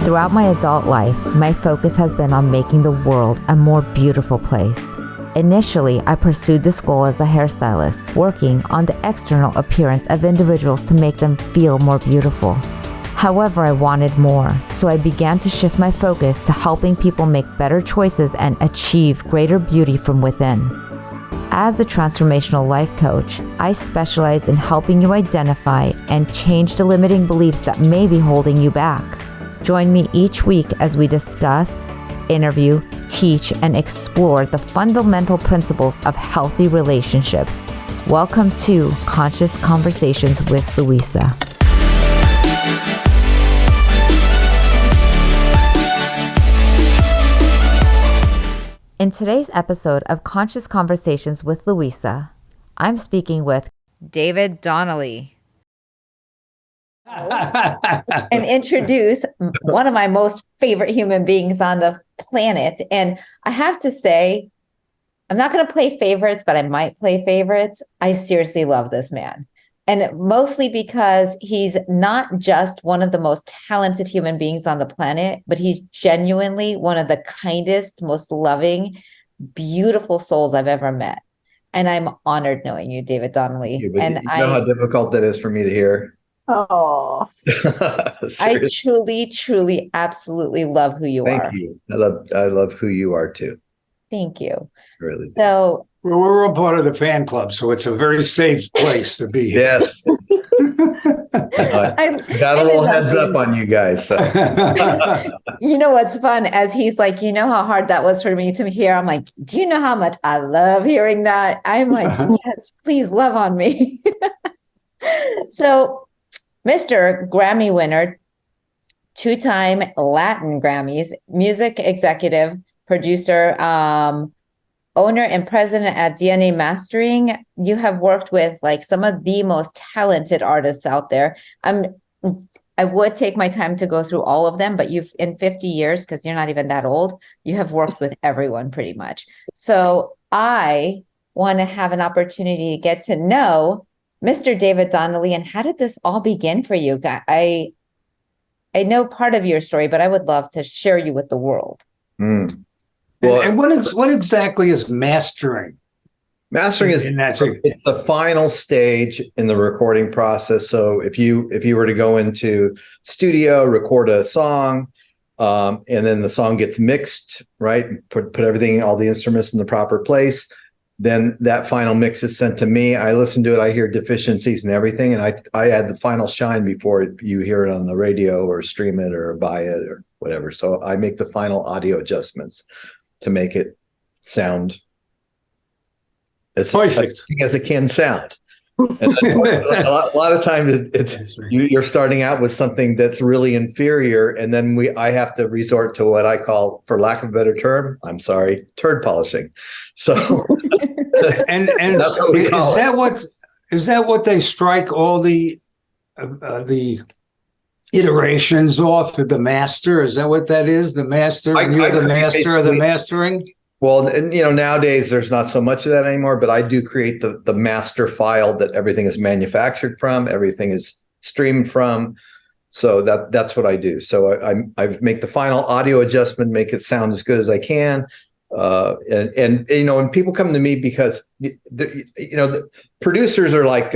Throughout my adult life, my focus has been on making the world a more beautiful place. Initially, I pursued this goal as a hairstylist, working on the external appearance of individuals to make them feel more beautiful. However, I wanted more, so I began to shift my focus to helping people make better choices and achieve greater beauty from within. As a transformational life coach, I specialize in helping you identify and change the limiting beliefs that may be holding you back. Join me each week as we discuss, interview, teach, and explore the fundamental principles of healthy relationships. Welcome to Conscious Conversations with Louisa. In today's episode of Conscious Conversations with Louisa, I'm speaking with David Donnelly. And introduce one of my most favorite human beings on the planet. And I have to say, I'm not going to play favorites, but I might play favorites. I seriously love this man. And mostly because he's not just one of the most talented human beings on the planet, but he's genuinely one of the kindest, most loving, beautiful souls I've ever met. And I'm honored knowing you, David Donnelly. You know how difficult that is for me to hear. Oh, I truly, absolutely love who you are. Thank you. I love who you are too. Thank you. Really. So we're all part of the fan club, so it's a very safe place to be. Yes. Got a little heads up on you guys. So. You know what's fun? As he's like, you know how hard that was for me to hear. I'm like, do you know how much I love hearing that? I'm like, yes, please love on me. So, Mr. Grammy winner, two-time Latin Grammys, music executive, producer, owner and president at DNA Mastering. You have worked with like some of the most talented artists out there. I would take my time to go through all of them, but you've in 50 years, because you're not even that old, you have worked with everyone pretty much. So I want to have an opportunity to get to know Mr. David Donnelly, and how did this all begin for you? I know part of your story, but I would love to share you with the world. Well, and what exactly is mastering? Mastering is it's the final stage in the recording process. So if you were to go into studio, record a song, and then the song gets mixed, right? Put everything, all the instruments in the proper place. Then that final mix is sent to me. I listen to it. I hear deficiencies and everything. And I add the final shine before you hear it on the radio or stream it or buy it or whatever. So I make the final audio adjustments to make it sound as perfect as it can sound. And a lot of times you're starting out with something that's really inferior, and then I have to resort to what I call, for lack of a better term, I'm sorry, turd polishing. So, and is that what they strike all the iterations off of the master? Is that what that is? The master, you're the master of the mastering? Well, and, nowadays there's not so much of that anymore, but I do create the master file that everything is manufactured from, everything is streamed from. So that's what I do. So I make the final audio adjustment, make it sound as good as I can. And when people come to me, because the producers are like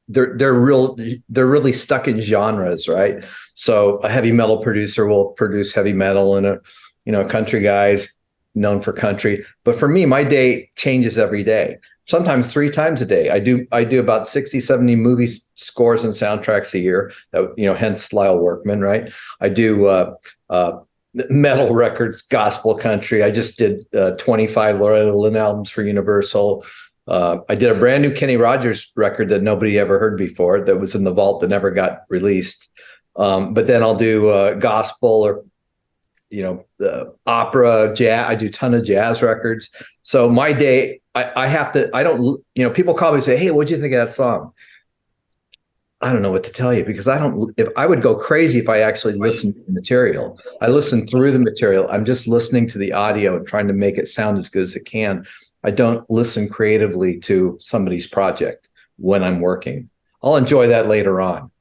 they're really stuck in genres, right? So a heavy metal producer will produce heavy metal, and a country guy's known for country. But for me, my day changes every day, sometimes 3 times a day. I do about 60, 70 movie scores and soundtracks a year, hence Lyle Workman, right? I do metal records, gospel country. I just did 25 Loretta Lynn albums for Universal. I did a brand new Kenny Rogers record that nobody ever heard before, that was in the vault that never got released. But then I'll do gospel or the opera, jazz. I do a ton of jazz records. So my day, people call me and say, hey, what'd you think of that song? I don't know what to tell you, because if I would go crazy if I actually listened to the material. I listen through the material. I'm just listening to the audio and trying to make it sound as good as it can. I don't listen creatively to somebody's project when I'm working. I'll enjoy that later on.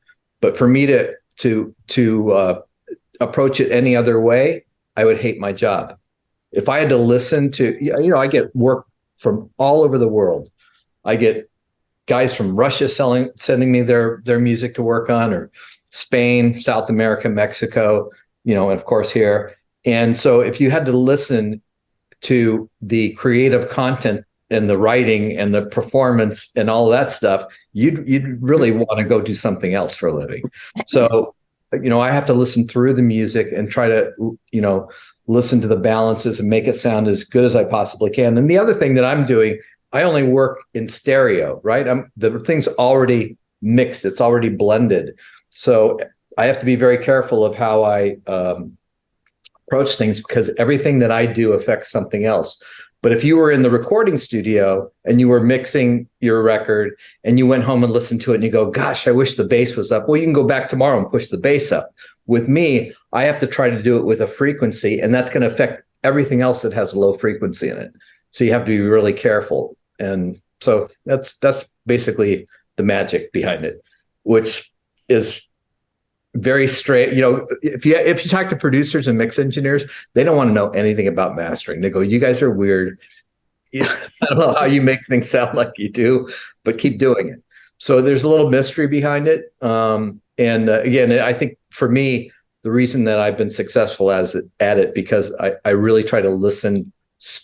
But for me to approach it any other way, I would hate my job. If I had to listen to, I get work from all over the world. I get guys from Russia sending me their music to work on, or Spain, South America, Mexico, and of course here. And so if you had to listen to the creative content and the writing and the performance and all that stuff, you'd really want to go do something else for a living. So, I have to listen through the music and try to, listen to the balances and make it sound as good as I possibly can. And the other thing that I'm doing, I only work in stereo, right? The thing's already mixed. It's already blended. So I have to be very careful of how I approach things, because everything that I do affects something else. But if you were in the recording studio and you were mixing your record and you went home and listened to it and you go, gosh, I wish the bass was up. Well, you can go back tomorrow and push the bass up. With me, I have to try to do it with a frequency, and that's going to affect everything else that has a low frequency in it. So you have to be really careful. And so that's basically the magic behind it, which is very straight. If you talk to producers and mix engineers, they don't want to know anything about mastering. They go, you guys are weird. I don't know how you make things sound like you do, but keep doing it. So there's a little mystery behind it. And again, I think for me, the reason that I've been successful at it, because I really try to listen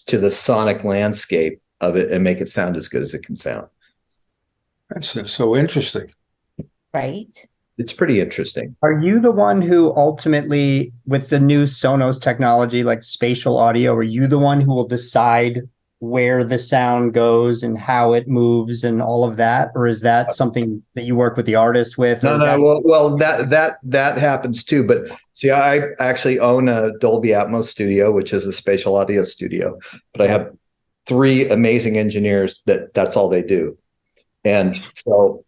to the sonic landscape of it and make it sound as good as it can sound. That's so interesting. Right. It's pretty interesting. Are you the one who ultimately, with the new Sonos technology, like spatial audio, are you the one who will decide where the sound goes and how it moves and all of that? Or is that something that you work with the artist with? No. Well, that happens too. But see, I actually own a Dolby ATMOS studio, which is a spatial audio studio. But I have 3 amazing engineers that's all they do. And so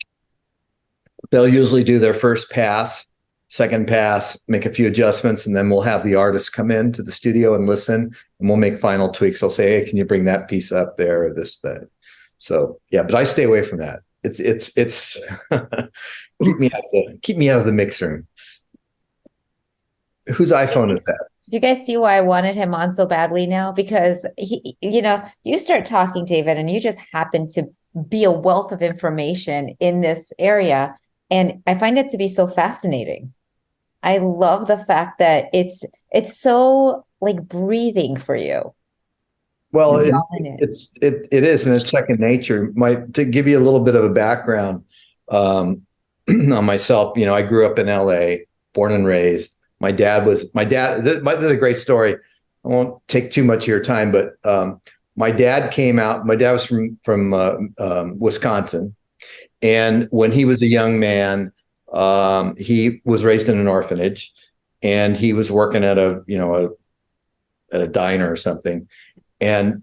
they'll usually do their first pass, second pass, make a few adjustments, and then we'll have the artist come into the studio and listen, and we'll make final tweaks. They'll say, hey, can you bring that piece up there, or this, that. So yeah, but I stay away from that. It's keep me out of the mix room. Whose iPhone is that? You guys see why I wanted him on so badly now? Because he, you start talking, David, and you just happen to be a wealth of information in this area. And I find it to be so fascinating. I love the fact that it's so like breathing for you. Well, it is, and it's second nature. To give you a little bit of a background on myself, I grew up in LA, born and raised. My dad, this is a great story. I won't take too much of your time, but my dad came out. My dad was from Wisconsin. And when he was a young man, he was raised in an orphanage, and he was working at a diner or something. And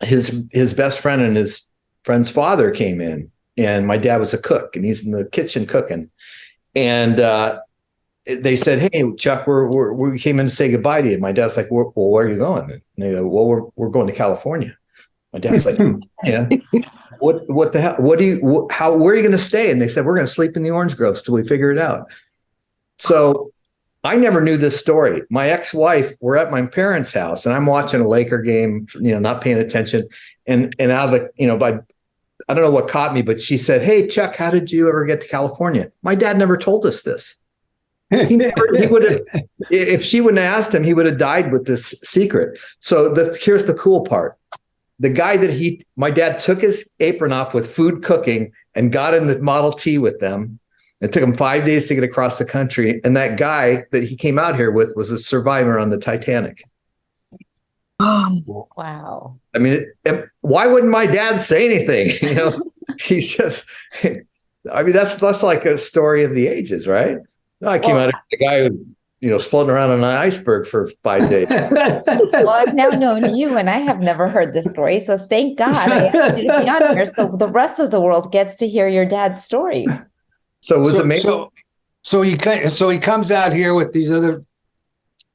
his best friend and his friend's father came in, and my dad was a cook, and he's in the kitchen cooking. And they said, "Hey, Chuck, we came in to say goodbye to you." My dad's like, "Well, where are you going?" And they go, "Well, we're going to California." My dad's like, "Yeah, what the hell? Where are you going to stay?" And they said, "We're going to sleep in the orange groves till we figure it out." So I never knew this story. My ex-wife, we're at my parents' house, and I'm watching a Laker game, not paying attention, and out of the, I don't know what caught me, but she said, "Hey, Chuck, how did you ever get to California?" My dad never told us this. He would have, if she wouldn't have asked him, he would have died with this secret. So here's the cool part. The guy my dad took his apron off with food cooking and got in the Model T with them. It took him 5 days to get across the country. And that guy that he came out here with was a survivor on the Titanic. Oh, wow. I mean, why wouldn't my dad say anything? He's just, that's like a story of the ages, right? I came out of the guy who, was floating around on an iceberg for 5 days. Well, I've now known you, and I have never heard this story. So thank God I asked you to be on here, so the rest of the world gets to hear your dad's story. So was it amazing? So he comes out here with these other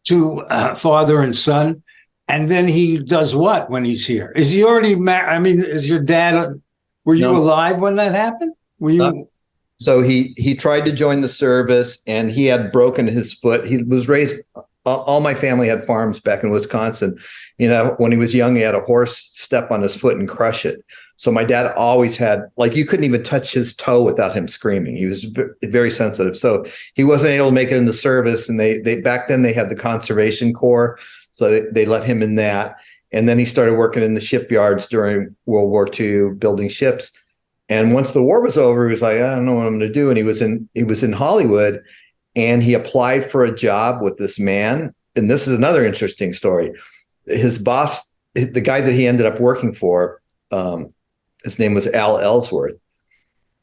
2, father and son, and then he does what when he's here? Is he already married? I mean, is your dad? Were you alive when that happened? Were you? So he tried to join the service, and he had broken his foot. He was raised. All my family had farms back in Wisconsin. You know, when he was young, he had a horse step on his foot and crush it. So my dad always had, like, you couldn't even touch his toe without him screaming. He was very sensitive. So he wasn't able to make it in the service. And they back then they had the Conservation Corps. So they let him in that. And then he started working in the shipyards during World War II, building ships. And once the war was over, he was like, I don't know what I'm going to do. And he was in Hollywood, and he applied for a job with this man. And this is another interesting story. His boss, the guy that he ended up working for, his name was Al Ellsworth.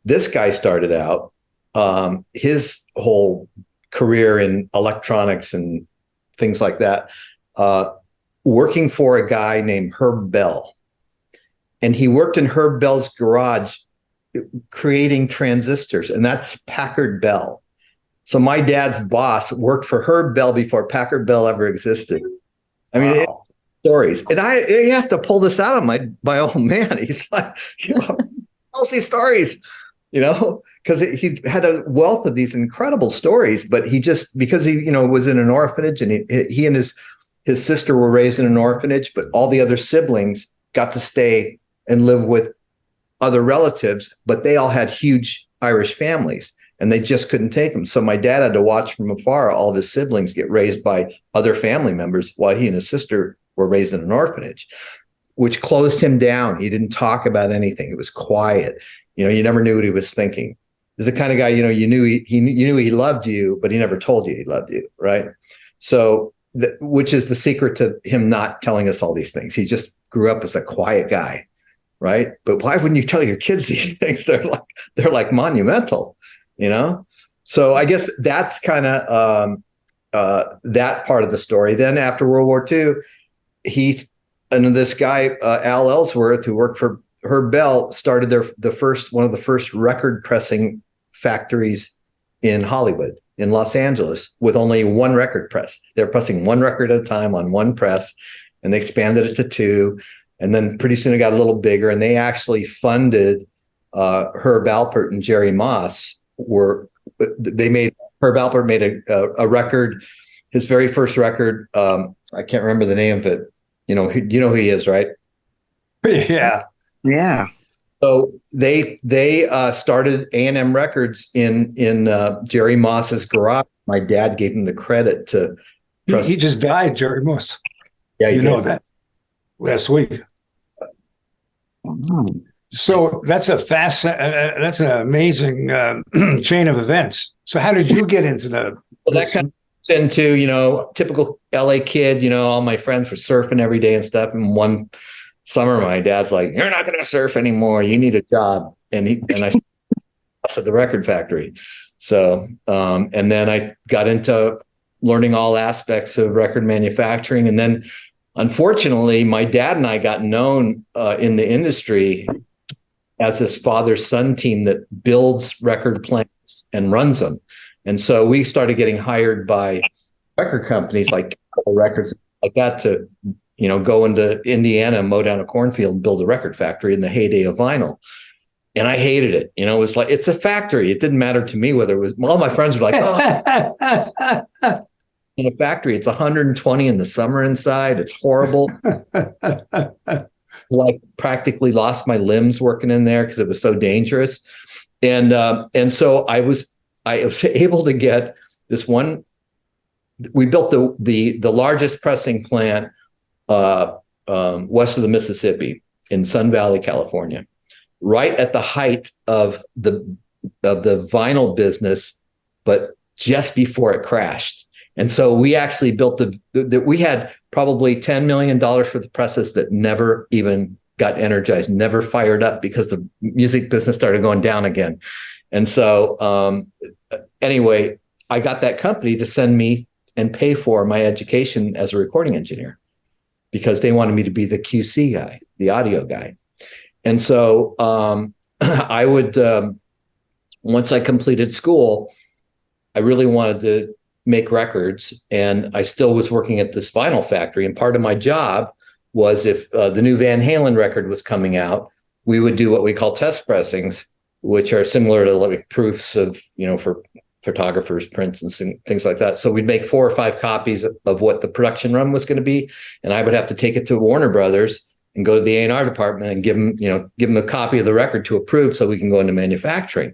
This guy started out his whole career in electronics and things like that, working for a guy named Herb Bell. And he worked in Herb Bell's garage creating transistors, and that's Packard Bell. So my dad's boss worked for Herb Bell before Packard Bell ever existed. I mean, wow. Stories. And I have to pull this out of my old man. He's like, tells these stories, because he had a wealth of these incredible stories, but he just, because he, was in an orphanage, and he and his sister were raised in an orphanage, but all the other siblings got to stay and live with other relatives, but they all had huge Irish families, and they just couldn't take them. So my dad had to watch from afar all of his siblings get raised by other family members while he and his sister were raised in an orphanage, which closed him down. He didn't talk about anything. It was quiet. You never knew what he was thinking. He's the kind of guy, you knew he loved you, but he never told you he loved you, right? So, which is the secret to him not telling us all these things. He just grew up as a quiet guy, right? But why wouldn't you tell your kids these things? They're like monumental, So I guess that's kind of that part of the story. Then after World War II, this guy Al Ellsworth, who worked for Herb Bell, started one of the first record pressing factories in Hollywood, in Los Angeles, with only one record press. They're pressing one record at a time on one press, and they expanded it to two. And then pretty soon it got a little bigger, and they actually funded Herb Alpert and Jerry Moss. Herb Alpert made a record, his very first record. I can't remember the name of it. You know who he is, right? Yeah. Yeah. So they started A&M Records in Jerry Moss's garage. My dad gave him the credit to press. He just died, Jerry Moss. Yeah, you know that last week. So that's that's an amazing chain of events. So how did you get into that kind of into, typical LA kid, all my friends were surfing every day and stuff. And one summer, my dad's like, "You're not going to surf anymore. You need a job." And I at the record factory. So, and then I got into learning all aspects of record manufacturing. And then, unfortunately, my dad and I got known in the industry as this father-son team that builds record plants and runs them. And so we started getting hired by record companies like Records like that to, go into Indiana, mow down a cornfield and build a record factory in the heyday of vinyl. And I hated it. It was like, it's a factory. It didn't matter to me whether it was, all my friends were like, oh, in a factory, it's 120 in the summer inside. It's horrible. Like practically lost my limbs working in there because it was so dangerous. And so I was able to get this one. We built the largest pressing plant west of the Mississippi in Sun Valley, California, right at the height of the vinyl business, but just before it crashed. And so we actually built we had probably $10 million for the presses that never even got energized, never fired up because the music business started going down again. And so anyway, I got that company to send me and pay for my education as a recording engineer because they wanted me to be the QC guy, the audio guy. And so I would, once I completed school, I really wanted to make records, and I still was working at this vinyl factory. And part of my job was if the new Van Halen record was coming out, we would do what we call test pressings which are similar to like proofs of, for photographers, prints and things like that. So we'd make 4 or 5 copies of what the production run was going to be. And I would have to take it to Warner Brothers and go to the A&R department and give them a copy of the record to approve so we can go into manufacturing.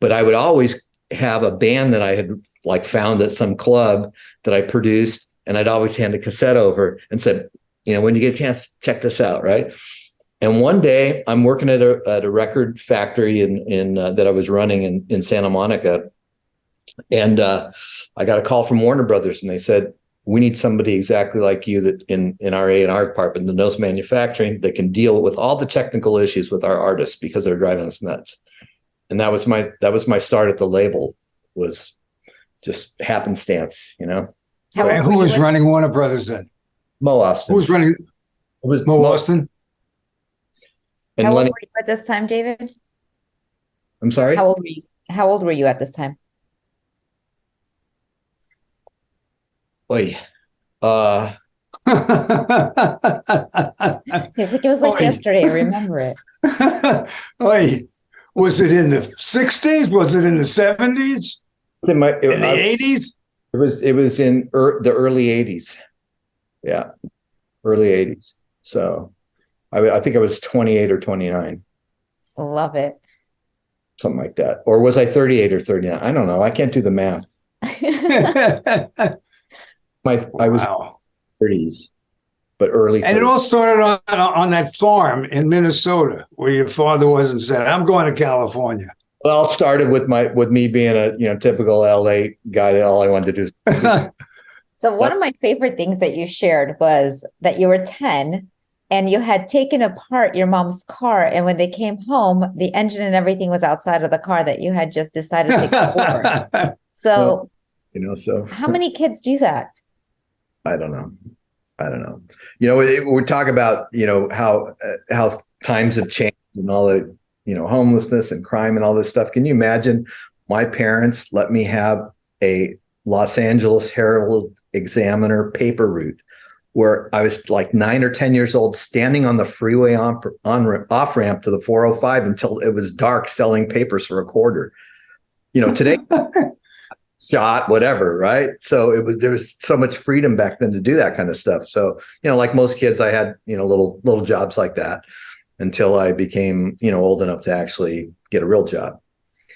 But I would always have a band that I had like found at some club that I produced, and I'd always hand a cassette over and said, when you get a chance, check this out, right? And one day I'm working at a record factory in that I was running in Santa Monica. And I got a call from Warner Brothers, and they said, we need somebody exactly like you that in our A&R department that knows manufacturing, that can deal with all the technical issues with our artists because they're driving us nuts. And that was my start at the label, was just happenstance, So, who was running Warner Brothers then? Mo Austin. Who was running? It was Mo Austin. And How old Lenny, were you at this time, David? I'm sorry? How old were you at this time? Oy. He's like, it was like yesterday. I remember it. Oy. Was it in the 60s? Was it in the 70s? In the 80s? It was in the early 80s. Yeah, early 80s. So I think I was 28 or 29. Love it. Something like that. Or was I 38 or 39? I don't know. I can't do the math. I was 30s, but early 30s. And it all started on that farm in Minnesota where your father wasn't said, I'm going to California. Well, it started with me being a typical LA guy that all I wanted to do. So one of my favorite things that you shared was that you were 10 and you had taken apart your mom's car, and when they came home, the engine and everything was outside of the car that you had just decided to explore. So, how many kids do that? I don't know. We talk about, how times have changed and all the, homelessness and crime and all this stuff. Can you imagine my parents let me have a Los Angeles Herald Examiner paper route where I was like 9 or 10 years old, standing on the freeway off ramp to the 405 until it was dark, selling papers for $0.25. Today, shot, whatever, right? So there was so much freedom back then to do that kind of stuff. So, like most kids, I had, little jobs like that until I became, old enough to actually get a real job.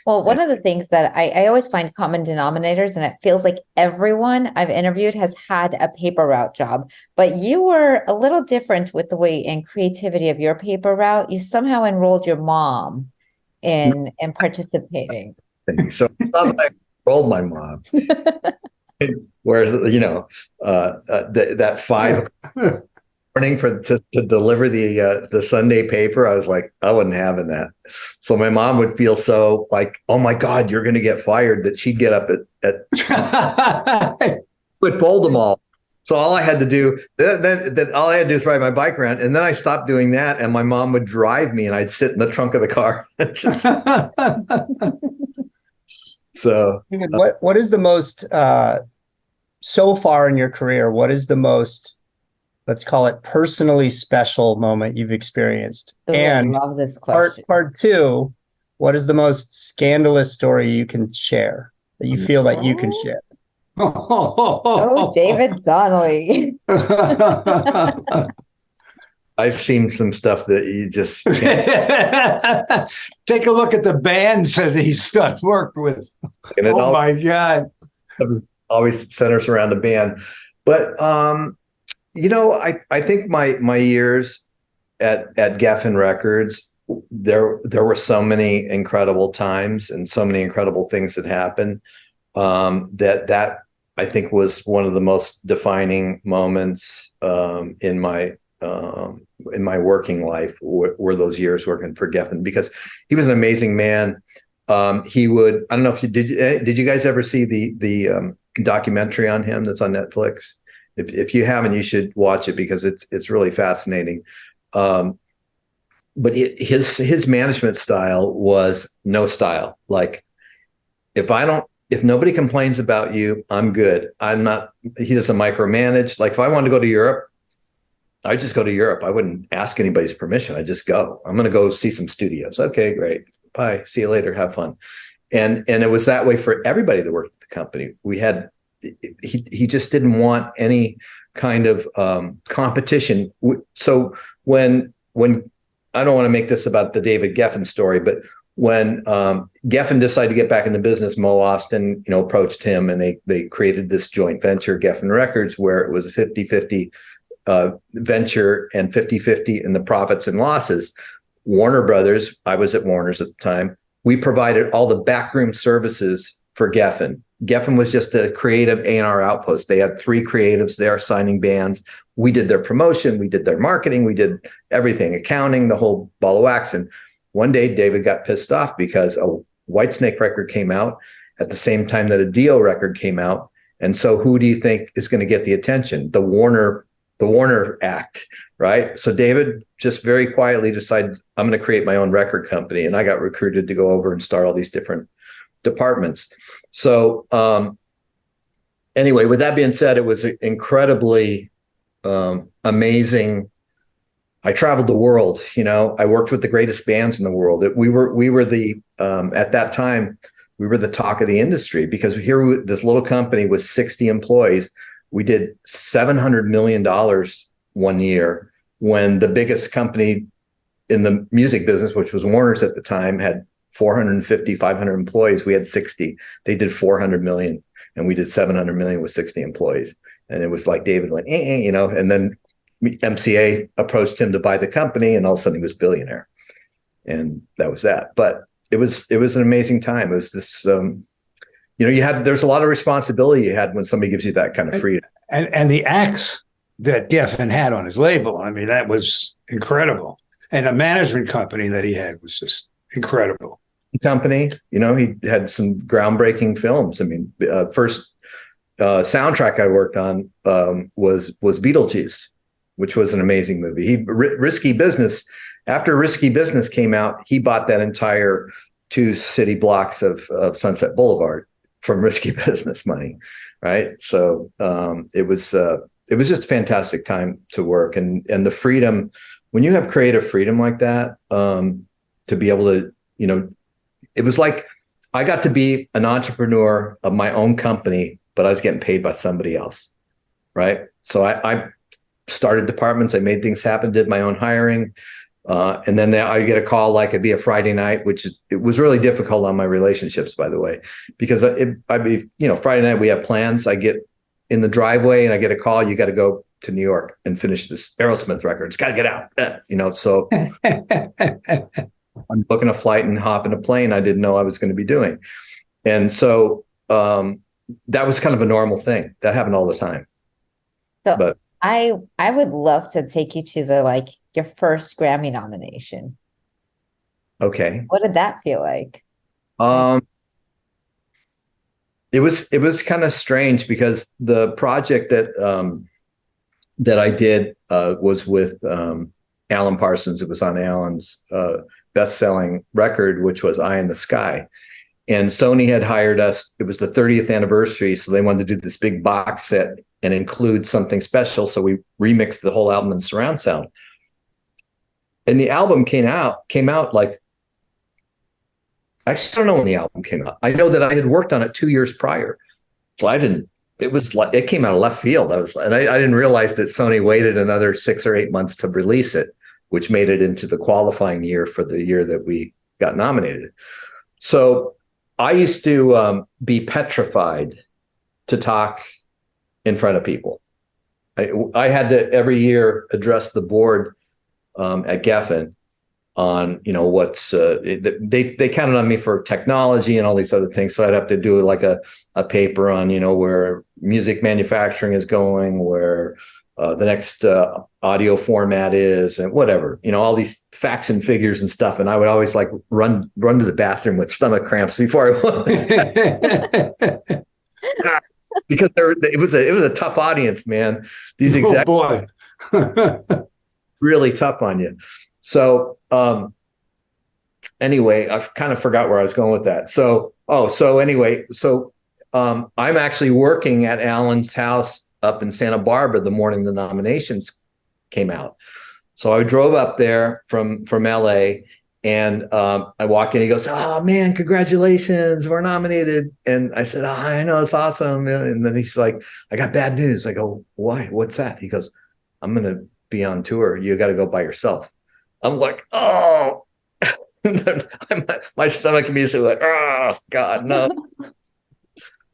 Well, one of the things that I always find common denominators, and it feels like everyone I've interviewed has had a paper route job, but you were a little different with the way and creativity of your paper route. You somehow enrolled your mom in participating. So it's not like I enrolled my mom. Where, that 5 morning to deliver the Sunday paper, I was like, I wasn't having that. So my mom would feel so like, oh my God, you're going to get fired, that she'd get up would fold them all. So all I had to do, all I had to do is ride my bike around, and then I stopped doing that, and my mom would drive me, and I'd sit in the trunk of the car. So, what is the most so far in your career? What is the most, let's call it, personally special moment you've experienced? Ooh, and I love this question. Part 2, what is the most scandalous story you can share that you feel that you can share? Oh, David Donnelly. I've seen some stuff that you just can't. Take a look at the bands that he's worked with. And my God. It always centers around the band. But, I think my years at Geffen Records, there were so many incredible times and so many incredible things that happened, that I think was one of the most defining moments in my working life were those years working for Geffen, because he was an amazing man. He would, I don't know if did you guys ever see the documentary on him that's on Netflix? If you haven't, you should watch it, because it's really fascinating. But his management style was no style. Like, if nobody complains about you, I'm good. He doesn't micromanage. Like, if I wanted to go to Europe, I'd just go to Europe. I wouldn't ask anybody's permission. I'd just go. I'm going to go see some studios. Okay, great. bye, see you later, have fun. And it was that way for everybody that worked at the company. He just didn't want any kind of competition. So when I don't want to make this about the David Geffen story, but when Geffen decided to get back in the business, Mo Austin, approached him, and they created this joint venture, Geffen Records, where it was a 50-50 venture and 50-50 in the profits and losses. Warner Brothers, I was at Warner's at the time, we provided all the backroom services for Geffen. Geffen was just a creative A&R outpost. They had 3 creatives there signing bands. We did their promotion, we did their marketing, we did everything, accounting, the whole ball of wax. And one day David got pissed off because a Whitesnake record came out at the same time that a Dio record came out. And so who do you think is going to get the attention? The Warner act, right? So David just very quietly decided, I'm going to create my own record company. And I got recruited to go over and start all these different departments. So anyway, with that being said, it was incredibly amazing. I traveled the world, I worked with the greatest bands in the world. We were the, at that time, we were the talk of the industry, because here, this little company with 60 employees, we did $700 million one year, when the biggest company in the music business, which was Warner's at the time, had 450, 500 employees. We had 60. They did 400 million, and we did 700 million with 60 employees. And it was like David went, and then MCA approached him to buy the company, and all of a sudden he was billionaire. And that was that. But it was an amazing time. It was this, there's a lot of responsibility you had when somebody gives you that kind of freedom. And the acts that Geffen had on his label, I mean, that was incredible. And the management company that he had was just incredible. Company, he had some groundbreaking films. I mean, first soundtrack I worked on was Beetlejuice, which was an amazing movie. Risky Business. After Risky Business came out, he bought that entire 2 city blocks of Sunset Boulevard from Risky Business money, right? So it was just a fantastic time to work, and the freedom. When you have creative freedom like that, to be able to, it was like I got to be an entrepreneur of my own company, but I was getting paid by somebody else, right? So I started departments, I made things happen, did my own hiring, and then I get a call, like it'd be a Friday night, it was really difficult on my relationships, by the way, because I'd be, Friday night we have plans. I get in the driveway and I get a call, you got to go to New York and finish this Aerosmith record. It's got to get out, so I'm booking a flight and hopping a plane I didn't know I was going to be doing. And so that was kind of a normal thing. That happened all the time. So but I would love to take you to your first Grammy nomination. Okay. What did that feel like? It was kind of strange, because the project that I did was with Alan Parsons. It was on Alan's best-selling record, which was Eye in the Sky. And Sony had hired us. It was the 30th anniversary, so they wanted to do this big box set and include something special. So we remixed the whole album in surround sound. And the album came out like, I still don't know when the album came out. I know that I had worked on it 2 years prior. So it came out of left field. I didn't realize that Sony waited another 6 or 8 months to release it, which made it into the qualifying year for the year that we got nominated. So I used to be petrified to talk in front of people. I had to every year address the board at Geffen on, what's they counted on me for technology and all these other things. So I'd have to do like a paper on, where music manufacturing is going, where the next audio format is, and whatever, all these facts and figures and stuff. And I would always run to the bathroom with stomach cramps before I went. Because it was a tough audience, man. These executives really tough on you. So anyway, I kind of forgot where I was going with that. So I'm actually working at Alan's house up in Santa Barbara the morning the nominations came out. So I drove up there from LA, And I walk in, he goes, "Oh man, congratulations, we're nominated." And I said, "Oh, I know, it's awesome." And then he's like, "I got bad news." I go, "Why? What's that?" He goes, "I'm going to be on tour. You got to go by yourself." I'm like, "Oh." My stomach immediately like, "Oh God, no."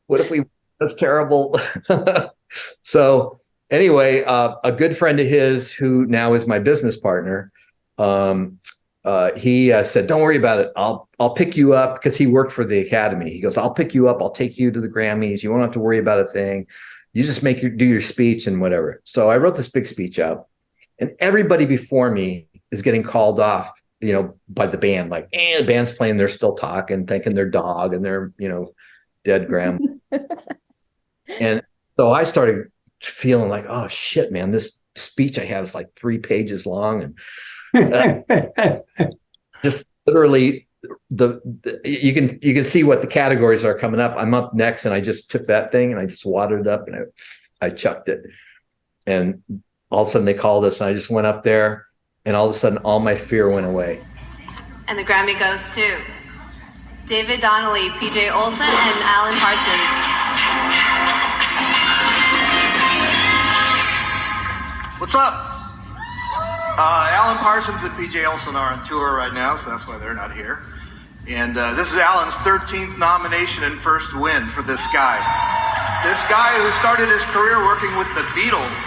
What if we, that's terrible. So anyway, a good friend of his who now is my business partner, he said, "Don't worry about it. I'll pick you up," because he worked for the Academy. He goes, "I'll pick you up. I'll take you to the Grammys. You won't have to worry about a thing. You just do your speech and whatever." So I wrote this big speech out, and everybody before me is getting called off, by the band. Like, the band's playing, they're still talking, thanking their dog and their, dead grandma. And so I started feeling like, oh shit, man, this speech I have is like 3 pages long, and just literally you can see what the categories are coming up. I'm up next, and I just took that thing and I just wadded it up and I chucked it, and all of a sudden they called us, and I just went up there, and all of a sudden all my fear went away. And the Grammy goes to David Donnelly, PJ Olson, and Alan Parsons. What's up? Alan Parsons and PJ Olson are on tour right now, so that's why they're not here. And this is Alan's 13th nomination and first win for this guy. This guy who started his career working with the Beatles.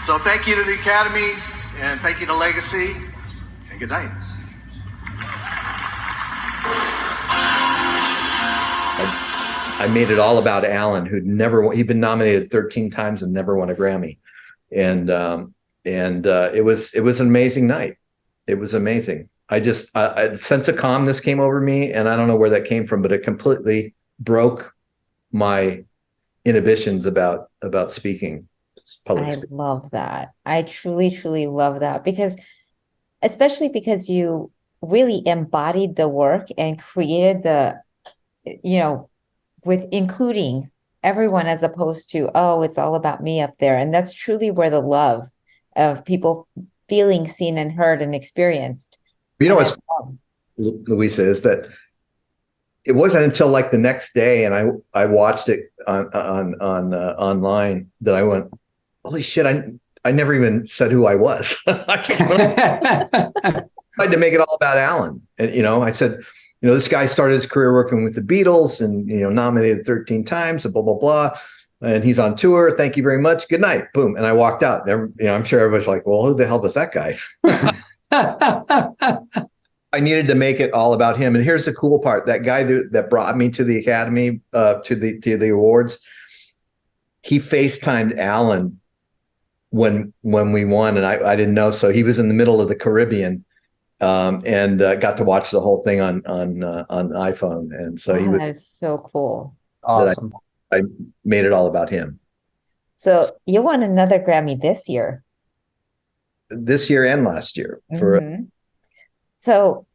So thank you to the Academy, and thank you to Legacy, and good night. I made it all about Alan, he'd been nominated 13 times and never won a Grammy. And it was an amazing night. It was amazing. A sense of calmness came over me, and I don't know where that came from, but it completely broke my inhibitions about speaking. I love that. I truly, truly love that, especially because you really embodied the work and created with including everyone, as opposed to, oh, it's all about me up there. And that's truly where the love of people feeling seen and heard and experienced. What's Louisa, is that it wasn't until like the next day, and I watched it on online, that I went, holy shit, I never even said who I was. I tried to make it all about Alan. And, I said, this guy started his career working with the Beatles, and, nominated 13 times, and blah, blah, blah. And he's on tour. Thank you very much. Good night. Boom. And I walked out. I'm sure everybody's like, well, who the hell was that guy? I needed to make it all about him. And here's the cool part. That guy that brought me to the Academy, to the awards, he FaceTimed Alan when we won, and I didn't know. So he was in the middle of the Caribbean, and got to watch the whole thing on iPhone. And so that is so cool. Awesome. I made it all about him. So you won another Grammy this year And last year. So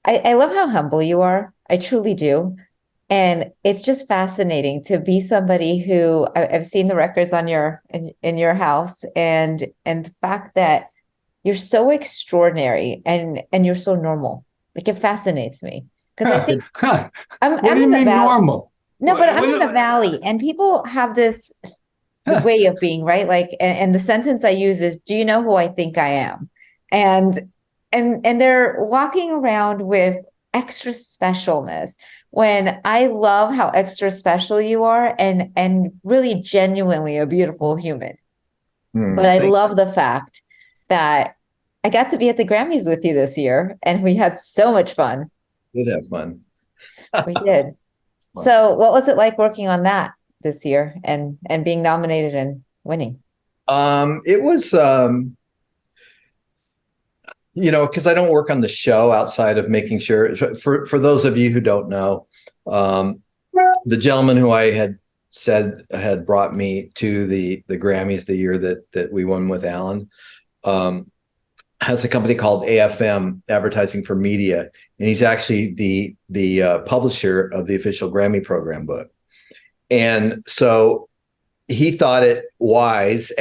I love how humble you are. I truly do. And it's just fascinating to be somebody who I've seen the records on in your house, and the fact that you're so extraordinary and you're so normal. Like, it fascinates me, because I think what do you mean normal? No, but I'm in the Valley, and people have this way of being, right? Like, and the sentence I use is, "Do you know who I think I am?" And they're walking around with extra specialness, when I love how extra special you are, and really genuinely a beautiful human. But I love the fact that I got to be at the Grammys with you this year, and we had so much fun. We did have fun. We did. So what was it like working on that this year, and being nominated and winning? It was, because I don't work on the show outside of making sure, for those of you who don't know, the gentleman who I had said had brought me to the Grammys the year that we won with Alan, has a company called AFM, Advertising for Media, and he's actually the publisher of the official Grammy program book. And so he thought it wise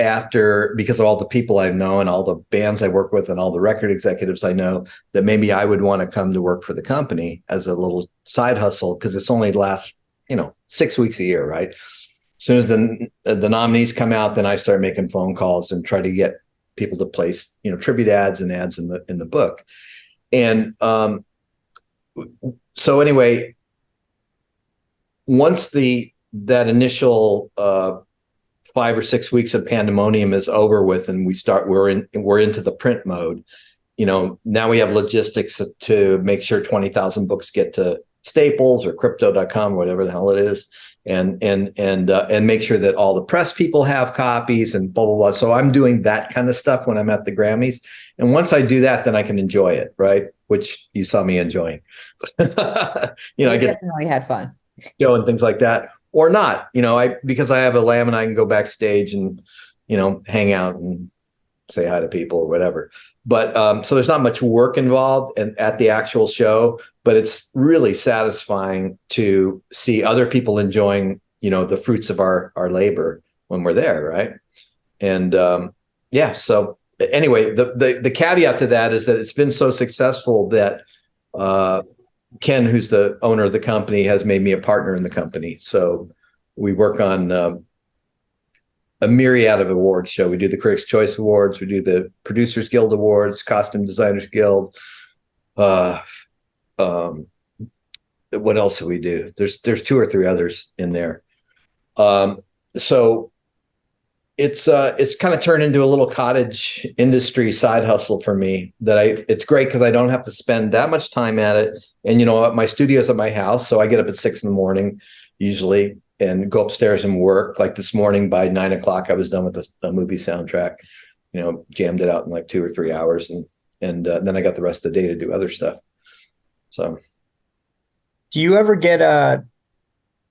because of all the people I know and all the bands I work with and all the record executives I know, that maybe I would want to come to work for the company as a little side hustle, because it's only lasts, 6 weeks a year, right? As soon as the nominees come out, then I start making phone calls and try to get people to place, tribute ads and ads in the book. And so anyway, once that initial 5 or 6 weeks of pandemonium is over with, and we're into the print mode, now we have logistics to make sure 20,000 books get to Staples or crypto.com, whatever the hell it is, and make sure that all the press people have copies and blah, blah, blah. So I'm doing that kind of stuff when I'm at the Grammys. And once I do that, then I can enjoy it, right? Which you saw me enjoying. I get definitely had fun. And things like that. Or not, because I have a lamb and I can go backstage and, hang out and say hi to people or whatever. But so there's not much work involved at the actual show, but it's really satisfying to see other people enjoying, the fruits of our labor when we're there, right? And so anyway, the caveat to that is that it's been so successful that Ken, who's the owner of the company, has made me a partner in the company. So we work on a myriad of awards show. We do the Critics' Choice Awards. We do the Producers Guild Awards, Costume Designers Guild. What else do we do? There's 2 or 3 others in there. So it's kind of turned into a little cottage industry side hustle for me it's great because I don't have to spend that much time at it. And, my studio's at my house. So I get up at 6 in the morning usually and go upstairs and work. Like this morning by 9 o'clock, I was done with the movie soundtrack, jammed it out in like 2 or 3 hours. And then I got the rest of the day to do other stuff. So. Do you ever get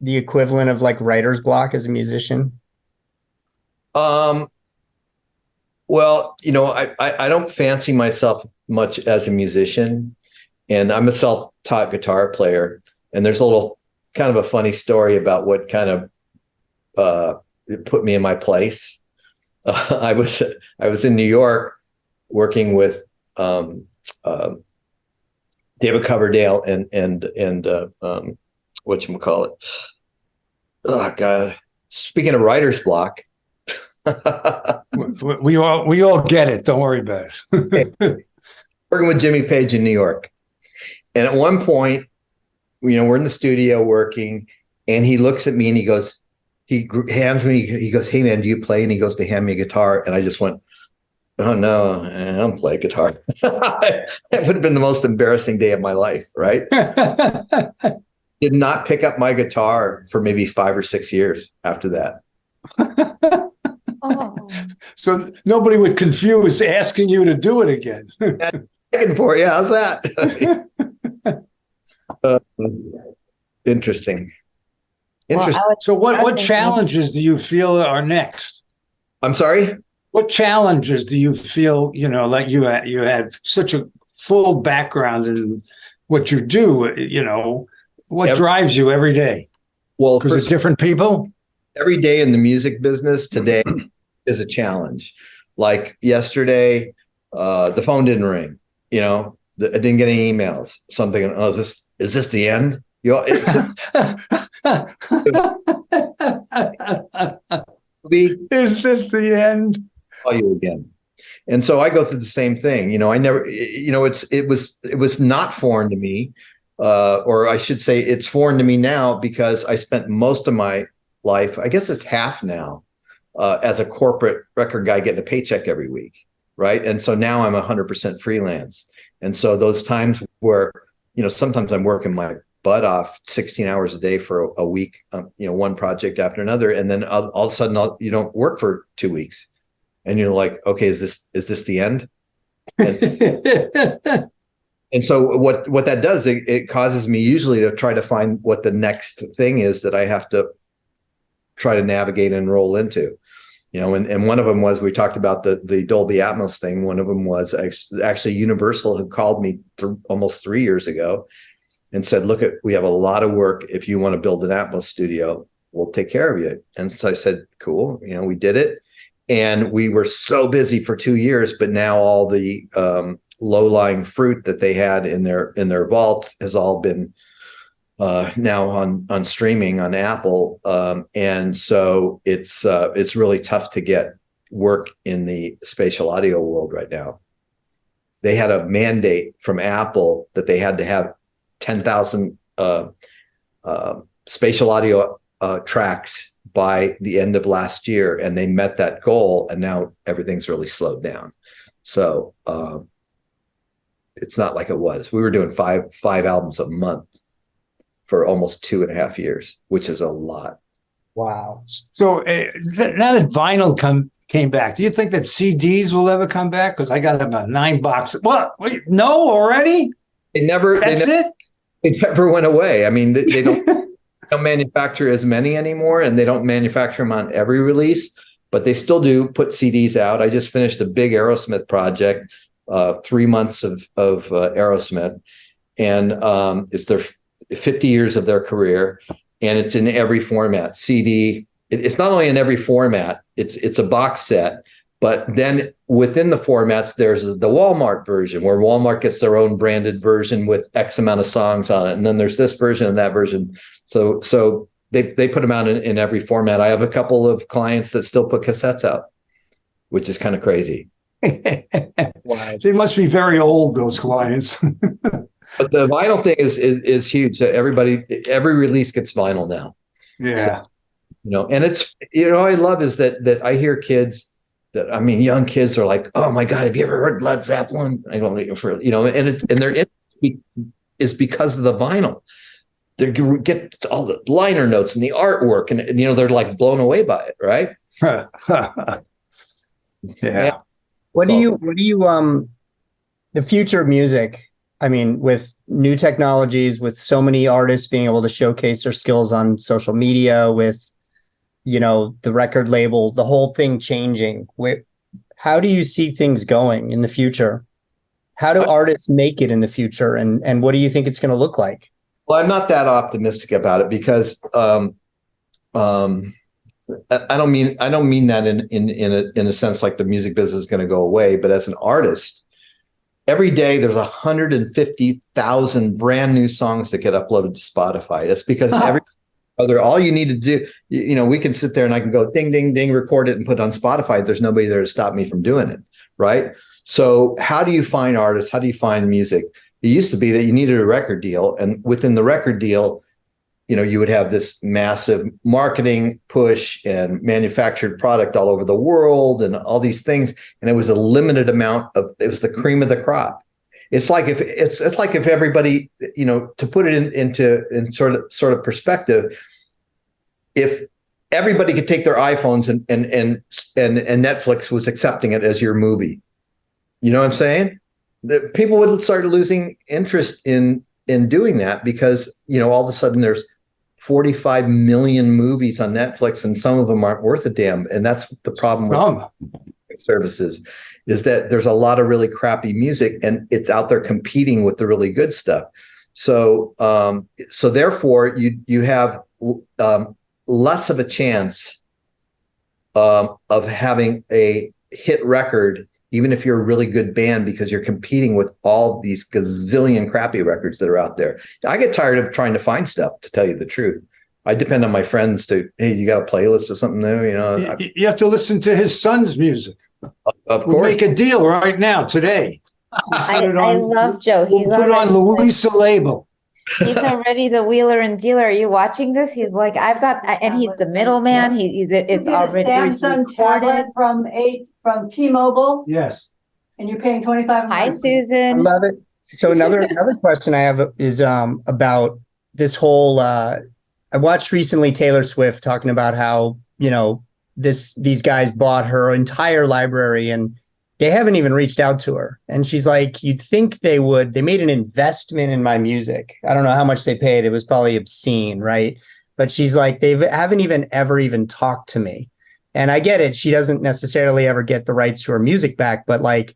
the equivalent of like writer's block as a musician? Well, I don't fancy myself much as a musician, and I'm a self-taught guitar player. And there's a little kind of a funny story about what kind of put me in my place. I was in New York working with David Coverdale and whatchamacallit. Oh God. Speaking of writer's block. we all get it. Don't worry about it. Working with Jimmy Page in New York. And at one point, we're in the studio working, and he looks at me and he goes, he goes, "Hey man, do you play?" And he goes to hand me a guitar. And I just went, "Oh no, I don't play guitar." That would have been the most embarrassing day of my life, right? Did not pick up my guitar for maybe 5 or 6 years after that. Oh. So nobody would confuse asking you to do it again. Looking for it. Yeah, how's that? Interesting. So what challenges do you feel are next? I'm sorry? What challenges do you feel, like you have such a full background in what you do, what drives you every day? Well, because of different people? Every day in the music business today is a challenge. Like yesterday, the phone didn't ring, I didn't get any emails, something. Oh, is this the end? Is this the end? Call you again. And so I go through the same thing. I never, it was not foreign to me, or I should say it's foreign to me now because I spent most of my life, I guess it's half now, as a corporate record guy getting a paycheck every week. Right. And so now I'm 100% freelance. And so those times where, sometimes I'm working my butt off 16 hours a day for a week, one project after another. And then all of a sudden you don't work for 2 weeks and you're like, okay, is this the end? And so what that does, it causes me usually to try to find what the next thing is that I have to try to navigate and roll into. And one of them was, we talked about the Dolby ATMOS thing. One of them was actually Universal had called me almost 3 years ago and said, look, we have a lot of work. If you want to build an ATMOS studio, we'll take care of you. And so I said, cool. We did it. And we were so busy for 2 years, but now all the low-lying fruit that they had in their vault has all been now on streaming on Apple. And so it's really tough to get work in the spatial audio world right now. They had a mandate from Apple that they had to have 10,000 spatial audio tracks by the end of last year, and they met that goal, and now everything's really slowed down. So it's not like it was. We were doing five albums a month for almost 2.5 years, which is a lot. Wow. So now that vinyl came back, do you think that CDs will ever come back? Because I got about 9 boxes. What? Wait, no, already? It never went away. I mean, they don't manufacture as many anymore, and they don't manufacture them on every release, but they still do put CDs out. I just finished a big Aerosmith project, 3 months of Aerosmith, and it's their 50 years of their career, and it's in every format. CD. It's not only in every format. It's a box set, but then within the formats, there's the Walmart version where Walmart gets their own branded version with X amount of songs on it, and then there's this version and that version. So they put them out in every format. I have a couple of clients that still put cassettes out, which is kind of crazy. They must be very old, those clients. But the vinyl thing is huge. Every release gets vinyl now. Yeah. So, and it's, I love is that I hear kids young kids are like, oh my God, have you ever heard Led Zeppelin? I don't, and their interest is because of the vinyl. They get all the liner notes and the artwork, and they're like blown away by it, right? Yeah. What do you the future of music? I mean, with new technologies, with so many artists being able to showcase their skills on social media, with the record label, the whole thing changing. How do you see things going in the future? How do artists make it in the future, and what do you think it's going to look like? Well, I'm not that optimistic about it because I don't mean that in a sense like the music business is going to go away, but as an artist, every day there's 150,000 brand new songs that get uploaded to Spotify. That's because all you need to do, we can sit there and I can go ding, ding, ding, record it and put it on Spotify. There's nobody there to stop me from doing it. Right. So how do you find artists? How do you find music? It used to be that you needed a record deal, and within the record deal, you would have this massive marketing push and manufactured product all over the world and all these things. And it was a limited amount it was the cream of the crop. It's like if everybody, to put it in sort of perspective, if everybody could take their iPhones and Netflix was accepting it as your movie, you know what I'm saying? That people would start losing interest in doing that because, all of a sudden there's 45 million movies on Netflix and some of them aren't worth a damn. And that's the problem with services, is that there's a lot of really crappy music and it's out there competing with the really good stuff. So, therefore you have less of a chance of having a hit record, even if you're a really good band, because you're competing with all these gazillion crappy records that are out there. I get tired of trying to find stuff, to tell you the truth. I depend on my friends to, hey, you got a playlist or something new? You have to listen to his son's music. Of course. We'll make a deal right now, today. I love Joe. We'll put it on Louisa label. He's already the wheeler and dealer. Are you watching this? He's like, I've got, and he's the middleman. It's already Samsung tablet from T-Mobile. Yes. And you're paying $2,500. Hi, Susan. I love it. So another question I have is about this whole. I watched recently Taylor Swift talking about how these guys bought her entire library and they haven't even reached out to her. And she's like, you'd think they would. They made an investment in my music. I don't know how much they paid. It was probably obscene, right? But she's like, they haven't even talked to me. And I get it. She doesn't necessarily ever get the rights to her music back. But like,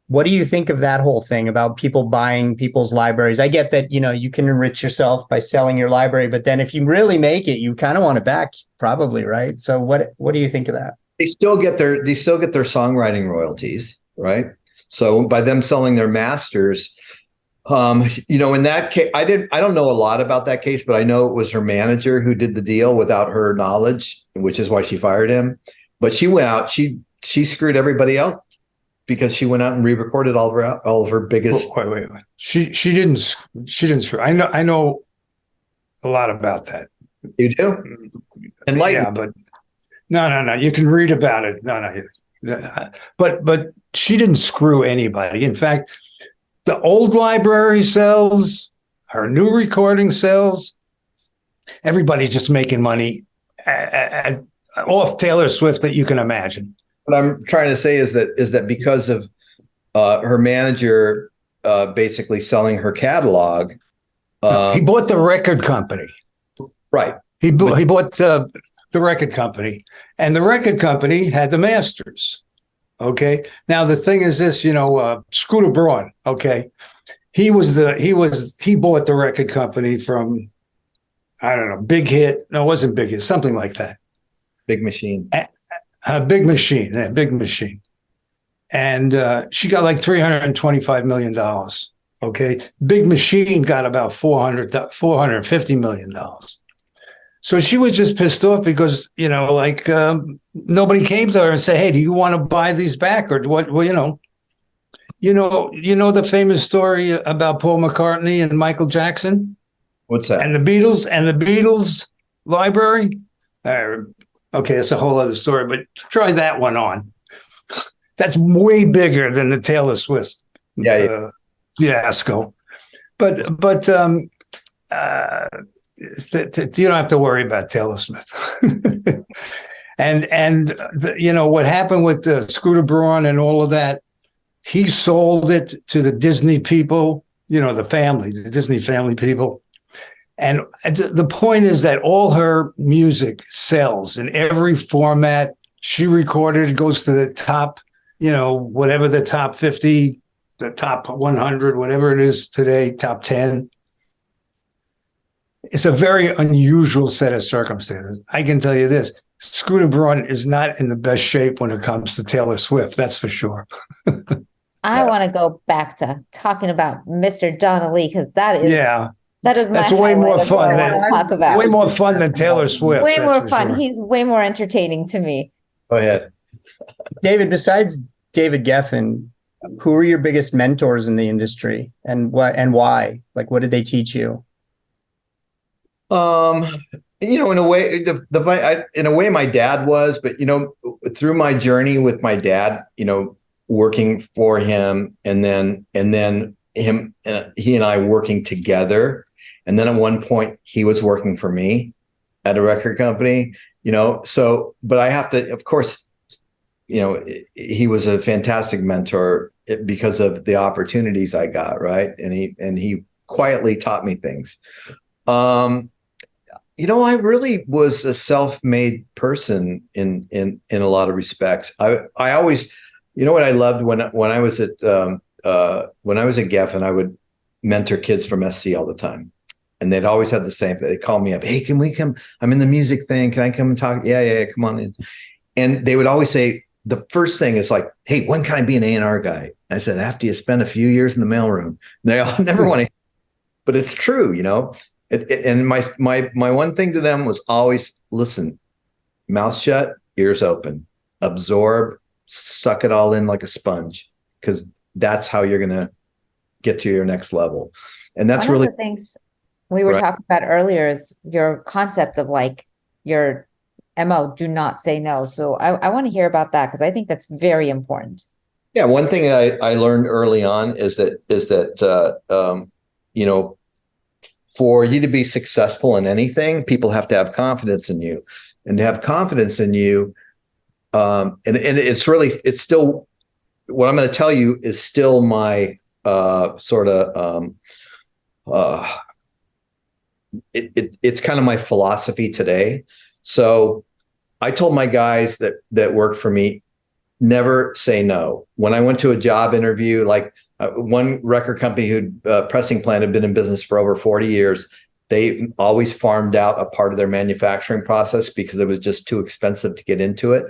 What do you think of that whole thing about people buying people's libraries? I get that, you can enrich yourself by selling your library, but then if you really make it, you kind of want it back, probably, right? So what do you think of that? They still get their songwriting royalties, right? So by them selling their masters, in that case, I don't know a lot about that case, but I know it was her manager who did the deal without her knowledge, which is why she fired him. But she went out, she screwed everybody else because she went out and re-recorded all of her biggest. Wait. She didn't screw. I know a lot about that. You do? Yeah, but no. You can read about it. No. But she didn't screw anybody. In fact, the old library sells, her new recording sells. Everybody's just making money off Taylor Swift that you can imagine. What I'm trying to say is that because of her manager basically selling her catalog, he bought the record company. Right. He bought the record company, and the record company had the masters. Okay. Now the thing is this, Scooter Braun. Okay, he bought the record company from, I don't know, Big Hit. No, it wasn't Big Hit. Something like that. Big Machine. Big Machine. Yeah, Big Machine. And she got like $325 million. Okay. Big Machine got about $450 million. So she was just pissed off because, nobody came to her and said, hey, do you want to buy these back? Or what? Well, the famous story about Paul McCartney and Michael Jackson? What's that? And the Beatles library? Okay, it's a whole other story, but try that one on. That's way bigger than the Taylor Swift fiasco. But you don't have to worry about Taylor Smith. and what happened with Scooter Braun and all of that, he sold it to the Disney people, the Disney family people. And the point is that all her music sells in every format. She recorded, goes to the top, whatever the top 50, the top 100, whatever it is today, top 10. It's a very unusual set of circumstances. I can tell you this. Scooter Braun is not in the best shape when it comes to Taylor Swift. That's for sure. I want to go back to talking about Mr. Donnelly because that is that's way more fun than Taylor Swift. Way more fun. Sure. He's way more entertaining to me. Go ahead. David, besides David Geffen, who are your biggest mentors in the industry and why? Like, what did they teach you? In a way, in a way, my dad was, but through my journey with my dad, working for him, and then him, he and I working together, and then at one point he was working for me at a record company. So, but I have to, of course, he was a fantastic mentor because of the opportunities I got, right, and he quietly taught me things. I really was a self-made person in a lot of respects. I always, what I loved when I was at Geffen, I would mentor kids from SC all the time, and they'd always have the same thing. They'd call me up, hey, can we come? I'm in the music thing. Can I come and talk? Yeah, come on in. And they would always say the first thing is like, hey, when can I be an A&R guy? I said, after you spend a few years in the mailroom. They all never want to, but it's true, and my one thing to them was always listen, mouth shut, ears open, absorb, suck it all in like a sponge, because that's how you're going to get to your next level. And that's One really of the things we were talking about earlier is your concept of like your MO, do not say no. So I want to hear about that because I think that's very important. Yeah. One thing I learned early on is that for you to be successful in anything, people have to have confidence in you, and to have confidence in you. And it's still, what I'm going to tell you is still my it's kind of my philosophy today. So I told my guys that worked for me, never say no. When I went to a job interview, like one record company who pressing plant had been in business for over 40 years, they always farmed out a part of their manufacturing process because it was just too expensive to get into it.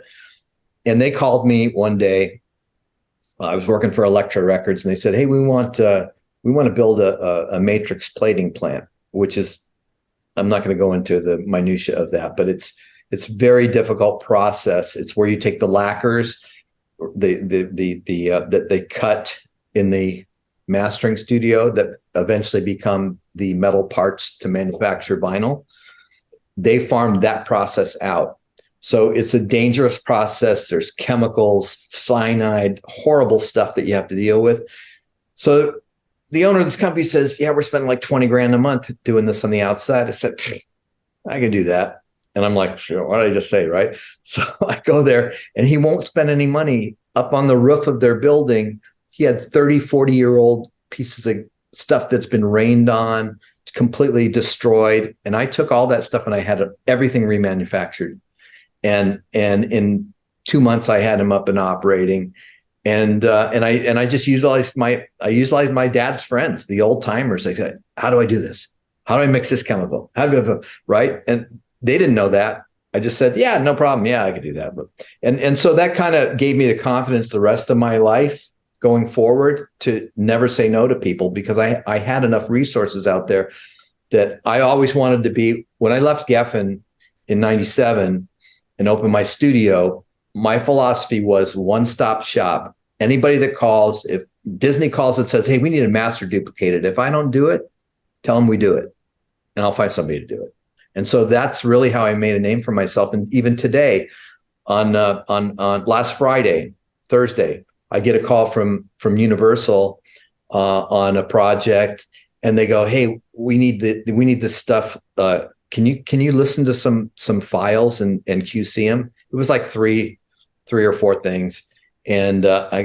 And they called me one day. I was working for Elektra Records, and they said, "Hey, we want to build a matrix plating plant," which is, I'm not going to go into the minutia of that, but it's very difficult process. It's where you take the lacquers, that they cut in the mastering studio that eventually become the metal parts to manufacture vinyl. They farmed that process out. So it's a dangerous process. There's chemicals, cyanide, horrible stuff that you have to deal with. So the owner of this company says, "Yeah, we're spending like 20 grand a month doing this on the outside." I said, "I can do that." And I'm like, "Sure, what did I just say?" Right? So I go there, and he won't spend any money. Up on the roof of their building, he had 30, 40-year-old pieces of stuff that's been rained on, completely destroyed. And I took all that stuff and I had everything remanufactured. And in 2 months, I had him up and operating. And I just utilized my dad's friends, the old timers. They said, "How do I do this? How do I mix this chemical? How do I," right? And they didn't know that. I just said, "Yeah, no problem. Yeah, I could do that." But and so that kind of gave me the confidence the rest of my life going forward to never say no to people, because I had enough resources out there that I always wanted to be. When I left Geffen in '97 and opened my studio, my philosophy was one-stop shop. Anybody that calls, if Disney calls and says, "Hey, we need a master duplicated," if I don't do it, tell them we do it, and I'll find somebody to do it. And so that's really how I made a name for myself. And even today, on last Thursday, I get a call from Universal on a project, and they go, "Hey, we need this stuff. Can you listen to some files and QC them?" It was like three or four things, and I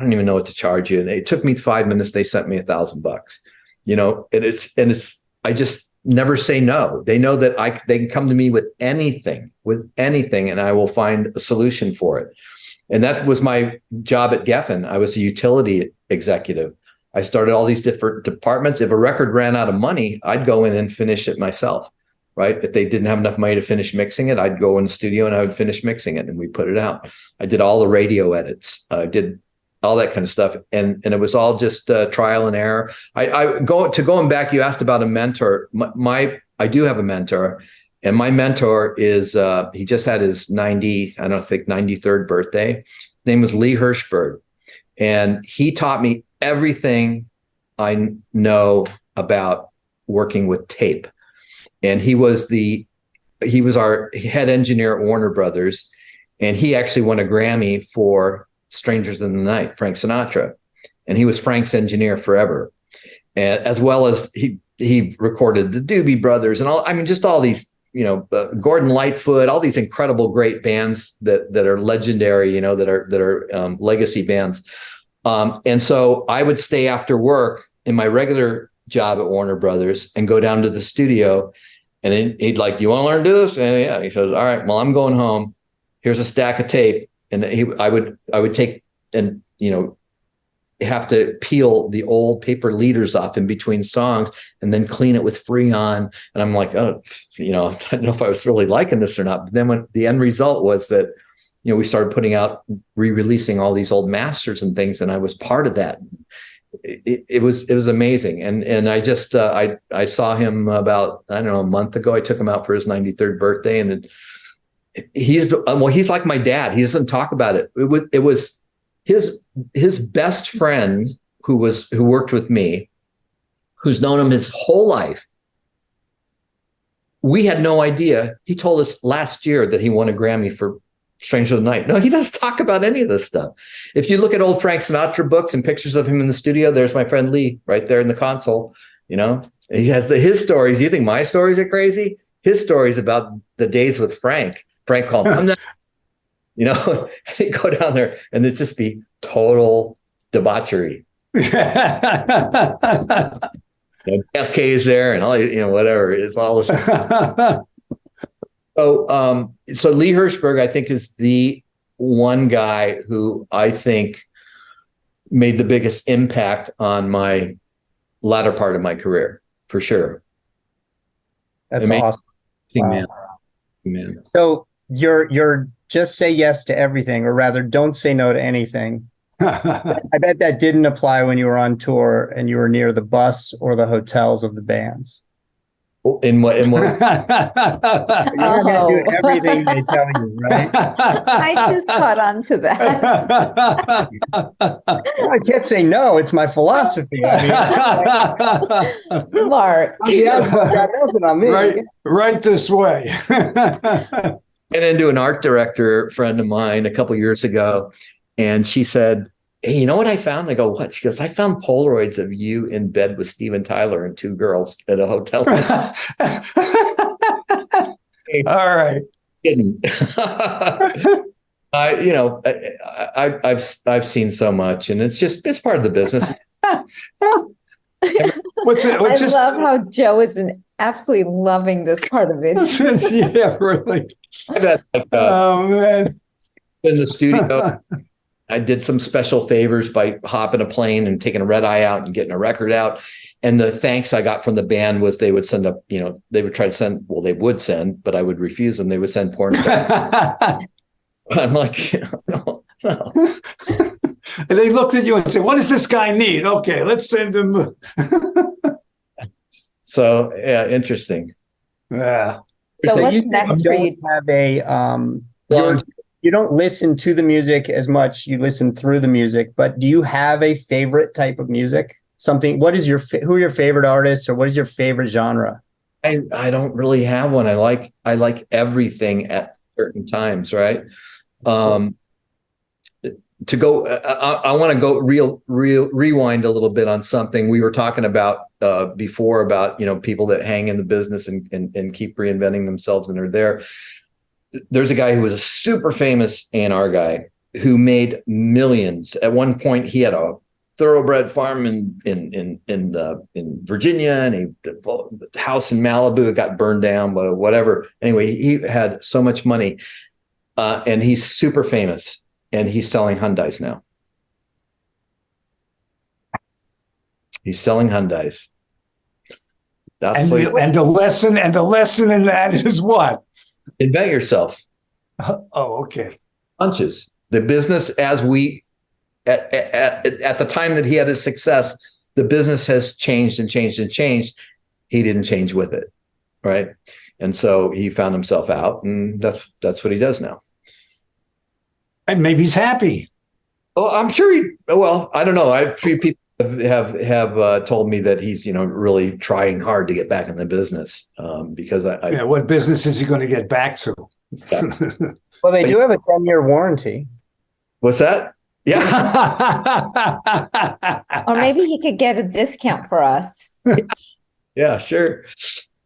don't even know what to charge you. It took me 5 minutes. They sent me $1,000. I just never say no. They know that they can come to me with anything, and I will find a solution for it. And that was my job at Geffen. I was a utility executive. I started all these different departments. If a record ran out of money, I'd go in and finish it myself, right? If they didn't have enough money to finish mixing it, I'd go in the studio and I would finish mixing it, and we put it out. I did all the radio edits. I did all that kind of stuff. And it was all just trial and error. Going back, you asked about a mentor. I do have a mentor, and my mentor is, he just had his 93rd birthday. His name was Lee Hirschberg. And he taught me everything I know about working with tape. And he was our head engineer at Warner Brothers. And he actually won a Grammy for Strangers in the Night, Frank Sinatra. And he was Frank's engineer forever. And as well as he recorded the Doobie Brothers and just all these, Gordon Lightfoot, all these incredible, great bands that are legendary, that are legacy bands. And so I would stay after work in my regular job at Warner Brothers and go down to the studio, and he'd like, "You want to learn to do this?" And yeah, he says, "All right, well, I'm going home. Here's a stack of tape." And I would take and, have to peel the old paper leaders off in between songs and then clean it with Freon. And I'm like, "Oh, I don't know if I was really liking this or not." But then when the end result was that, we started putting out, re-releasing all these old masters and things, and I was part of that. It was amazing. And I just, I saw him about, I don't know, a month ago. I took him out for his 93rd birthday, and he's like my dad. He doesn't talk about it. It was his best friend who worked with me, who's known him his whole life. We had no idea. He told us last year that he won a Grammy for Stranger in the Night. No, he doesn't talk about any of this stuff. If you look at old Frank Sinatra books and pictures of him in the studio, there's my friend Lee right there in the console. He has his stories. You think my stories are crazy? His stories about the days with Frank. Frank called him. I'm not, and he'd go down there and it'd just be total debauchery. FK is there and all, whatever. It's all this. So Lee Hirschberg, I think, is one guy who I think made the biggest impact on my latter part of my career, for sure. That's awesome. Wow. Man. So you're just say yes to everything, or rather don't say no to anything. I bet that didn't apply when you were on tour and you were near the bus or the hotels of the bands. In what? You're not going to do everything they tell you, right? I just caught on to that. I can't say no. It's my philosophy. I mean, Mark. Got nothing on me. Right this way. And then to an art director friend of mine a couple years ago, and she said, "Hey, you know what I found?" I go, "What?" She goes, "I found Polaroids of you in bed with Steven Tyler and two girls at a hotel." All right. I've seen so much, and it's part of the business. I love how Joe is absolutely loving this part of it. Yeah, really. I've had oh man, in the studio. I did some special favors by hopping a plane and taking a red eye out and getting a record out. And the thanks I got from the band was they would send up, they would try to send, well, they would send, but I would refuse them. They would send porn. I'm like, no. And they looked at you and said, "What does this guy need? Okay, let's send him." So, yeah, interesting. Yeah. So what's next for you? Have you don't listen to the music as much. You listen through the music, but do you have a favorite type of music? Something, who are your favorite artists, or what is your favorite genre? I don't really have one. I like everything at certain times. Right. To go, I want to go rewind a little bit on something we were talking about before about, people that hang in the business and keep reinventing themselves and are there. There's a guy who was a super famous A&R guy who made millions. At one point, he had a thoroughbred farm in Virginia, and a house in Malibu. It got burned down, but whatever. Anyway, he had so much money, and he's super famous, and he's selling Hyundais now. He's selling Hyundais. That's the lesson in that is what? Invent yourself. Oh, okay. Punches. The business as we at the time that he had his success, the business has changed and changed and changed. He didn't change with it. Right. And so he found himself out, and that's what he does now. And maybe he's happy. Oh, I'm sure I don't know. A few people have told me that he's, really trying hard to get back in the business, because what business is he going to get back to? Well, they do have a 10-year warranty. What's that? Yeah. Or maybe he could get a discount for us. Yeah, sure.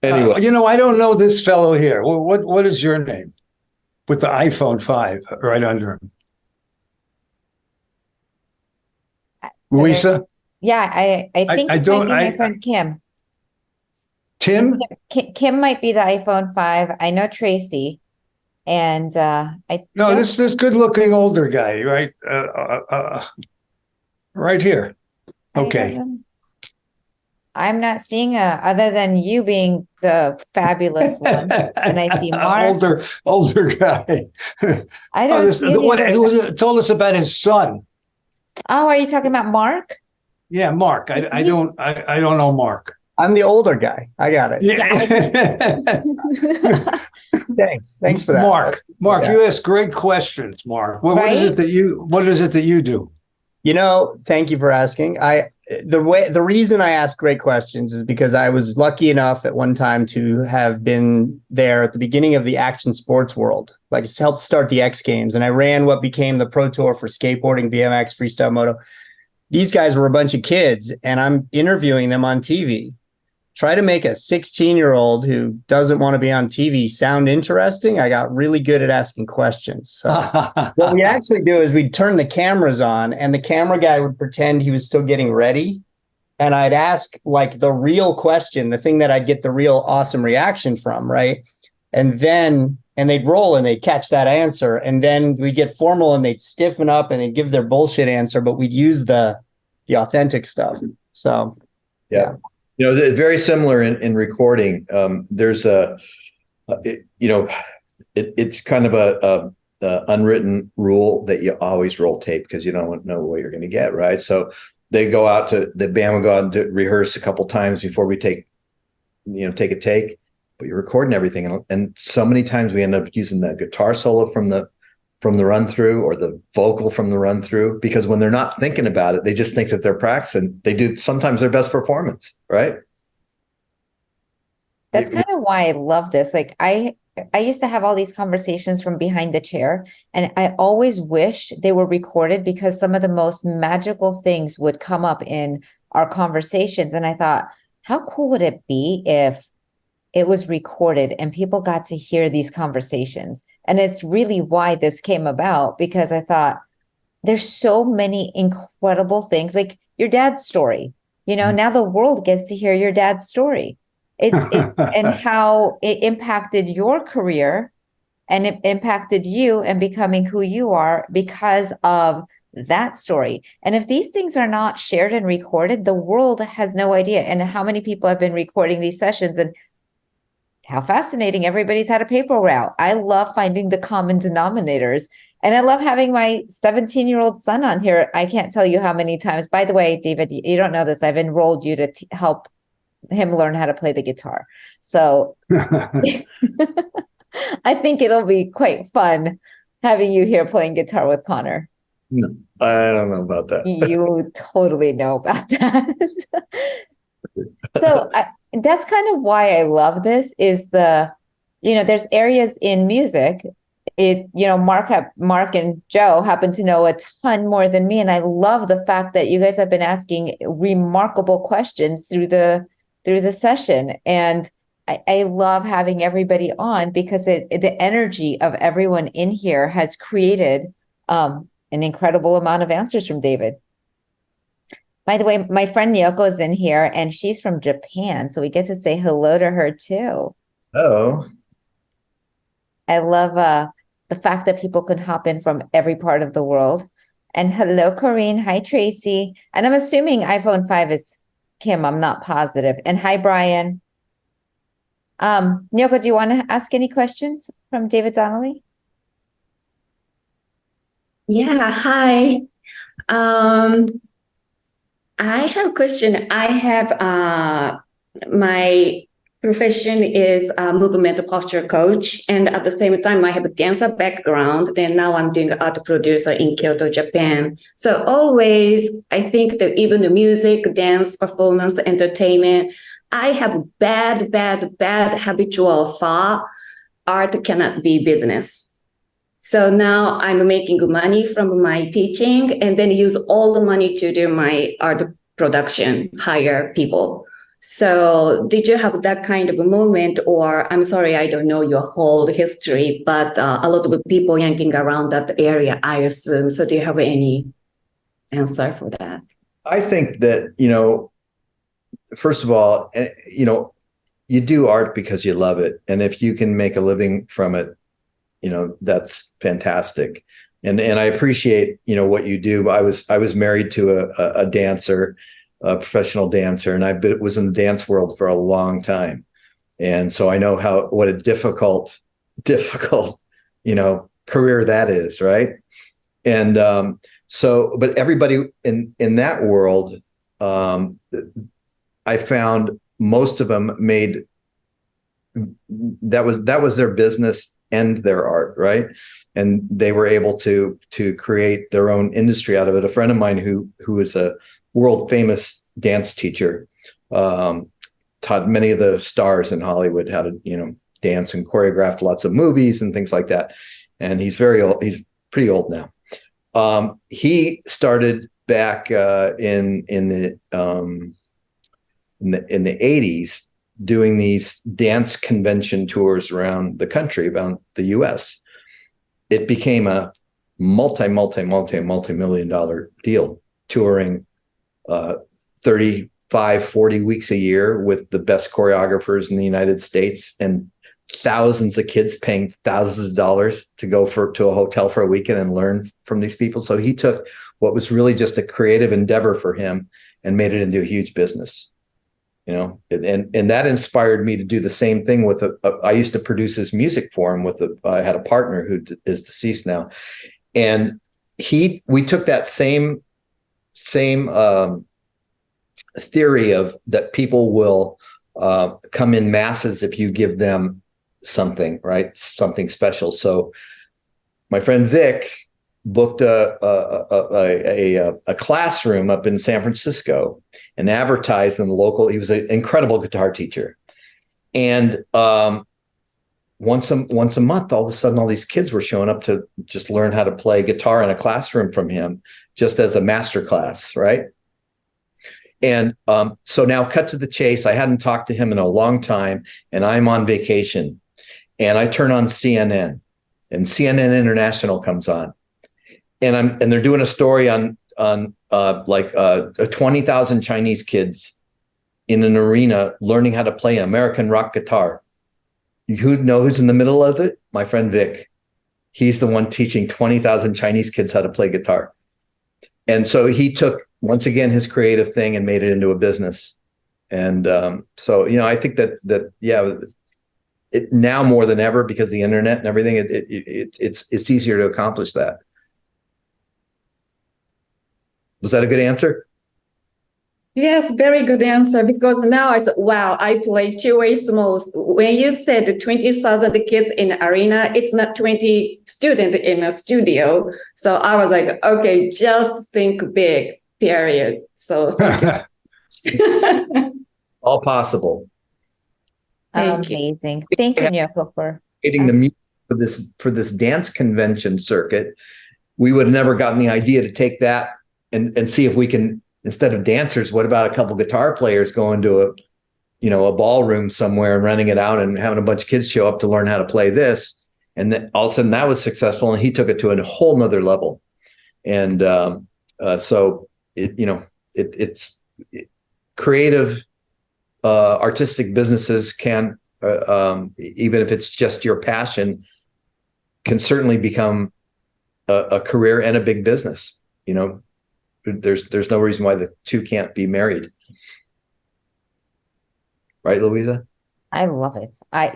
Anyway, I don't know this fellow here. What is your name? With the iPhone 5 right under him. Louisa? Yeah, I think it might be my friend Kim. Tim? Kim might be the iPhone 5. I know Tracy. And this good-looking older guy, right? Right here. Okay. I'm not seeing other than you being the fabulous one, and I see Mark. older guy. I don't see who told us about his son. Oh, are you talking about Mark? Yeah, Mark. I don't know Mark. I'm the older guy. I got it. Yeah. Thanks for that. Mark, you ask great questions, Mark. What is it that you do? Thank you for asking. The reason I ask great questions is because I was lucky enough at one time to have been there at the beginning of the action sports world, like helped start the X Games. And I ran what became the Pro Tour for skateboarding, BMX, freestyle moto. These guys were a bunch of kids, and I'm interviewing them on TV. Try to make a 16-year-old who doesn't want to be on TV sound interesting. I got really good at asking questions. So what we actually do is we'd turn the cameras on, and the camera guy would pretend he was still getting ready. And I'd ask like the real question, the thing that I'd get the real awesome reaction from, right? And then and they'd roll and they'd catch that answer. And then we'd get formal and they'd stiffen up and they'd give their bullshit answer, but we'd use the authentic stuff. So, yeah. You know, it's very similar in recording. There's it's kind of a unwritten rule that you always roll tape because you don't know what you're going to get, right? So the band will go out and rehearse a couple times before we take a take, but you're recording everything. And so many times we end up using the guitar solo from the run through or the vocal from the run through, because when they're not thinking about it, they just think that they're practicing. They do sometimes their best performance, right? That's kind of why I love this. Like I used to have all these conversations from behind the chair, and I always wished they were recorded because some of the most magical things would come up in our conversations. And I thought, how cool would it be if it was recorded and people got to hear these conversations? And it's really why this came about, because I thought there's so many incredible things, like your dad's story. Now the world gets to hear your dad's story. It's and how it impacted your career, and it impacted you and becoming who you are because of that story. And if these things are not shared and recorded, the world has no idea. And how many people have been recording these sessions, and how fascinating everybody's had a paper route. I love finding the common denominators. And I love having my 17-year-old son on here. I can't tell you how many times. By the way, David, you don't know this. I've enrolled you to help him learn how to play the guitar. So I think it'll be quite fun having you here playing guitar with Connor. No, I don't know about that. You totally know about that. So that's kind of why I love this is there's areas in music. Mark and Joe happen to know a ton more than me. And I love the fact that you guys have been asking remarkable questions through the session. And I love having everybody on because the energy of everyone in here has created an incredible amount of answers from David. By the way, my friend Nyoko is in here and she's from Japan. So we get to say hello to her too. Oh. I love the fact that people can hop in from every part of the world. And hello, Corinne. Hi, Tracy. And I'm assuming iPhone 5 is Kim. I'm not positive. And hi, Brian. Nyoko, do you want to ask any questions from David Donnelly? Yeah, hi. I have a question. I have my profession is a movement posture coach, and at the same time, I have a dancer background. Then now I'm doing art producer in Kyoto, Japan. So always, I think that even the music, dance, performance, entertainment, I have bad habitual thought. Art cannot be business. So now I'm making money from my teaching and then use all the money to do my art production, hire people. So did you have that kind of a moment? Or I'm sorry, I don't know your whole history, but a lot of people yanking around that area, I assume. So do you have any answer for that? I think that, first of all, you do art because you love it. And if you can make a living from it, that's fantastic. And I appreciate, what you do. I was married to a dancer, a professional dancer, and I was in the dance world for a long time. And so I know what a difficult, career that is. Right. And but everybody in that world, I found most of them made, that was their business and their art, right? And they were able to create their own industry out of it. A friend of mine who is a world famous dance teacher, taught many of the stars in Hollywood how to, dance, and choreographed lots of movies and things like that. And he's very old. He's pretty old now. He started back in the 80s, doing these dance convention tours around the country, around the US. It became a multi-million dollar deal, touring 35, 40 weeks a year with the best choreographers in the United States and thousands of kids paying thousands of dollars to go to a hotel for a weekend and learn from these people. So he took what was really just a creative endeavor for him and made it into a huge business. You know, and that inspired me to do the same thing with I used to produce his music for him I had a partner who is deceased now. And we took that same theory of that people will come in masses if you give them something, right? Something special. So my friend Vic booked a classroom up in San Francisco and advertised in the local. He was an incredible guitar teacher. And once a month, all of a sudden, all these kids were showing up to just learn how to play guitar in a classroom from him, just as a master class, right? And so now cut to the chase. I hadn't talked to him in a long time, and I'm on vacation. And I turn on CNN, and CNN International comes on. And they're doing a story on 20,000 Chinese kids in an arena learning how to play American rock guitar. Who's in the middle of it? My friend Vic. He's the one teaching 20,000 Chinese kids how to play guitar. And so he took, once again, his creative thing and made it into a business. And so, you know, I think that it now more than ever, because of the internet and everything, it's easier to accomplish that. Was that a good answer? Yes, very good answer. Because now I said, wow, I play two-way smalls. When you said 20,000 kids in the arena, it's not 20 students in a studio. So I was like, okay, just think big, period. So all possible. Amazing. Thank you, Nyoko, for getting the music for this dance convention circuit. We would have never gotten the idea to take that and see if we can, instead of dancers, what about a couple guitar players going to a ballroom somewhere and renting it out and having a bunch of kids show up to learn how to play this. And then all of a sudden that was successful, and he took it to a whole nother level. And so it's creative, artistic businesses can, even if it's just your passion, can certainly become a career and a big business. You know, there's no reason why the two can't be married. Right, Louisa? I love it. I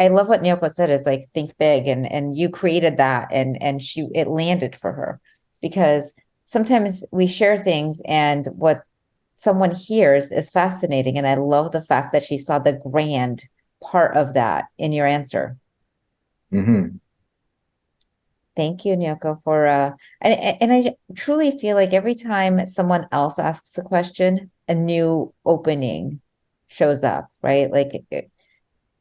love what Nyoko said, is like, think big, and you created that, and it landed for her, because sometimes we share things and what someone hears is fascinating. And I love the fact that she saw the grand part of that in your answer. Mm-hmm. Thank you, Nyoko, for and I truly feel like every time someone else asks a question, a new opening shows up, right?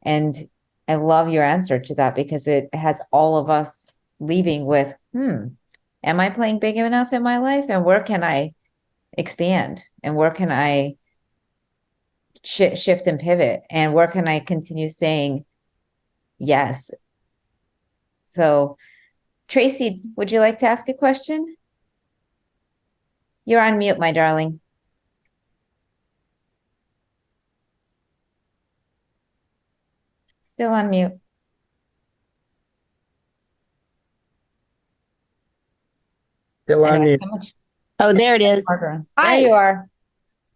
And I love your answer to that, because it has all of us leaving with, am I playing big enough in my life? And where can I expand? And where can I shift and pivot? And where can I continue saying yes? So, Tracy, would you like to ask a question? You're on mute, my darling. Still on mute. Still on mute. Oh, there it is. There Hi. you are.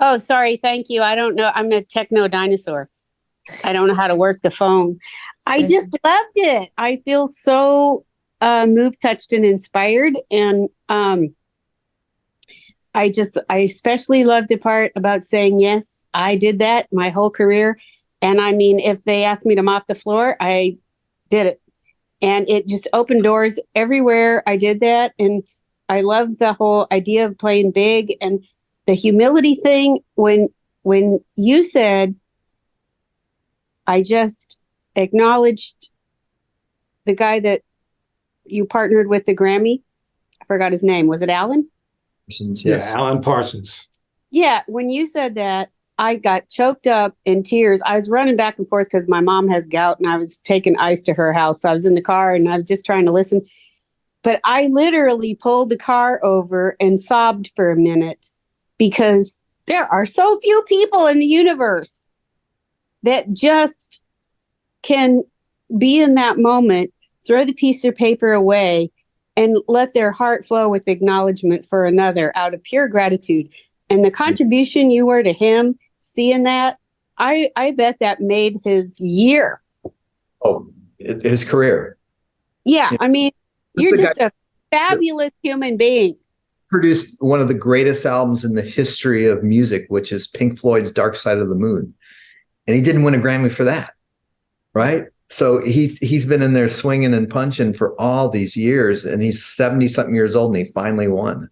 Oh, sorry. Thank you. I don't know. I'm a techno dinosaur. I don't know how to work the phone. I just loved it. I feel so moved, touched, and inspired. And I especially loved the part about saying, yes, I did that my whole career. And I mean, if they asked me to mop the floor, I did it. And it just opened doors everywhere. I did that. And I love the whole idea of playing big, and the humility thing. When you said, I just acknowledged the guy that you partnered with the Grammy. I forgot his name. Was it Alan? Parsons, Yeah, yes. Alan Parsons. Yeah. When you said that, I got choked up in tears. I was running back and forth because my mom has gout, and I was taking ice to her house. So I was in the car and I was just trying to listen. But I literally pulled the car over and sobbed for a minute, because there are so few people in the universe that just can be in that moment, throw the piece of paper away, and let their heart flow with acknowledgement for another out of pure gratitude. And the contribution you were to him, seeing that, I bet that made his year. Oh, his career. Yeah, I mean, This you're is the just a fabulous human being. Produced one of the greatest albums in the history of music, which is Pink Floyd's Dark Side of the Moon. And he didn't win a Grammy for that, right? So he's been in there swinging and punching for all these years, and he's 70-something years old, and he finally won,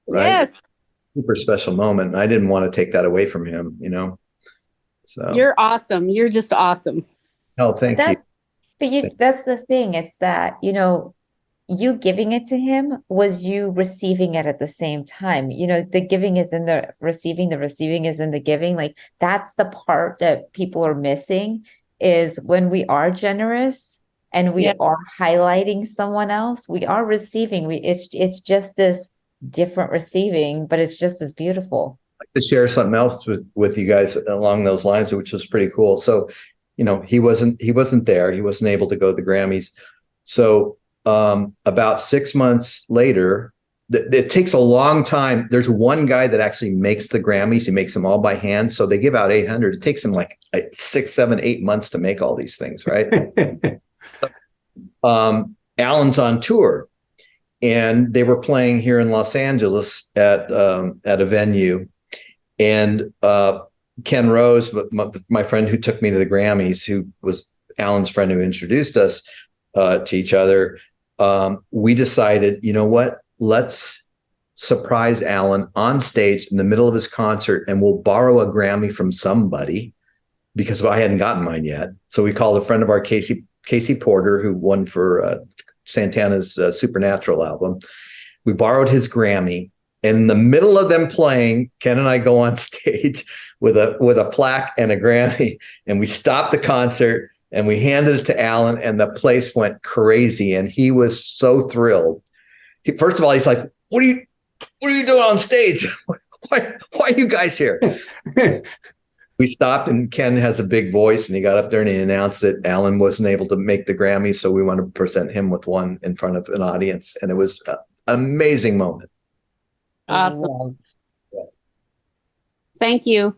right? Yes. Super special moment. And I didn't want to take that away from him, you know? So You're awesome. You're just awesome. oh, thank you. But that's the thing. It's that, you giving it to him was you receiving it at the same time. The giving is in the receiving is in the giving. Like, that's the part that people are missing, is when we are generous and we are highlighting someone else, we are receiving. It's just this different receiving, but it's just as beautiful. To share something else with you guys along those lines, which was pretty cool. So, he wasn't there. He wasn't able to go to the Grammys. So about 6 months later, it takes a long time. There's one guy that actually makes the Grammys. He makes them all by hand. So they give out 800. It takes him like 6, 7, 8 months to make all these things, right? Alan's on tour, and they were playing here in Los Angeles at a venue. And Ken Rose, my friend who took me to the Grammys, who was Alan's friend who introduced us to each other, we decided, you know what? Let's surprise Alan on stage in the middle of his concert, and we'll borrow a Grammy from somebody, because I hadn't gotten mine yet. So we called a friend of our, Casey Porter, who won for Santana's Supernatural album. We borrowed his Grammy. And in the middle of them playing, Ken and I go on stage with a plaque and a Grammy, and we stopped the concert and we handed it to Alan, and the place went crazy. And he was so thrilled. First of all, he's like, what are you doing on stage? Why are you guys here? We stopped, and Ken has a big voice, and he got up there and he announced that Alan wasn't able to make the Grammy, so we want to present him with one in front of an audience. And it was an amazing moment. Awesome. Thank you.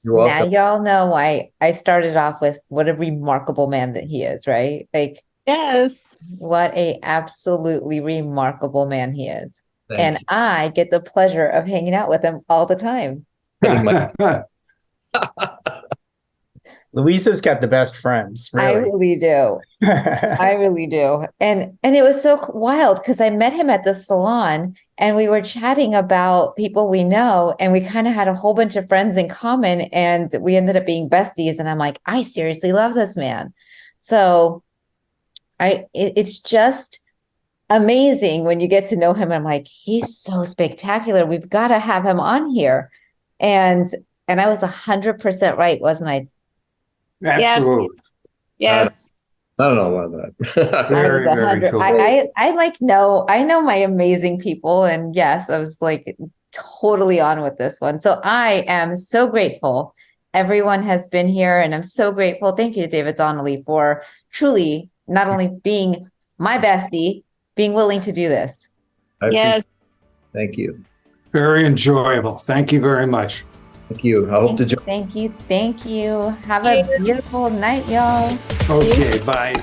You're welcome. Now y'all know why I started off with what a remarkable man that he is, right? Like, yes, what a absolutely remarkable man he is. Thank and you. I get the pleasure of hanging out with him all the time. Pretty much. Louisa's got the best friends. I Really. really do. I really do. And it was so wild because I met him at the salon and we were chatting about people we know, and we kind of had a whole bunch of friends in common, and we ended up being besties. And I'm like, I seriously love this man. So it's just amazing when you get to know him. I'm like, he's so spectacular. We've got to have him on here. And I was 100% right, wasn't I? Absolutely. Yes. I don't know about that. Very, very cool. I know my amazing people. And yes, I was like totally on with this one. So I am so grateful everyone has been here, and I'm so grateful. Thank you, David Donnelly, for truly not only being my bestie, being willing to do this. Yes. Thank you. Very enjoyable. Thank you very much. Thank you. I hope to join. Thank you. Have a beautiful night, y'all. Okay, bye.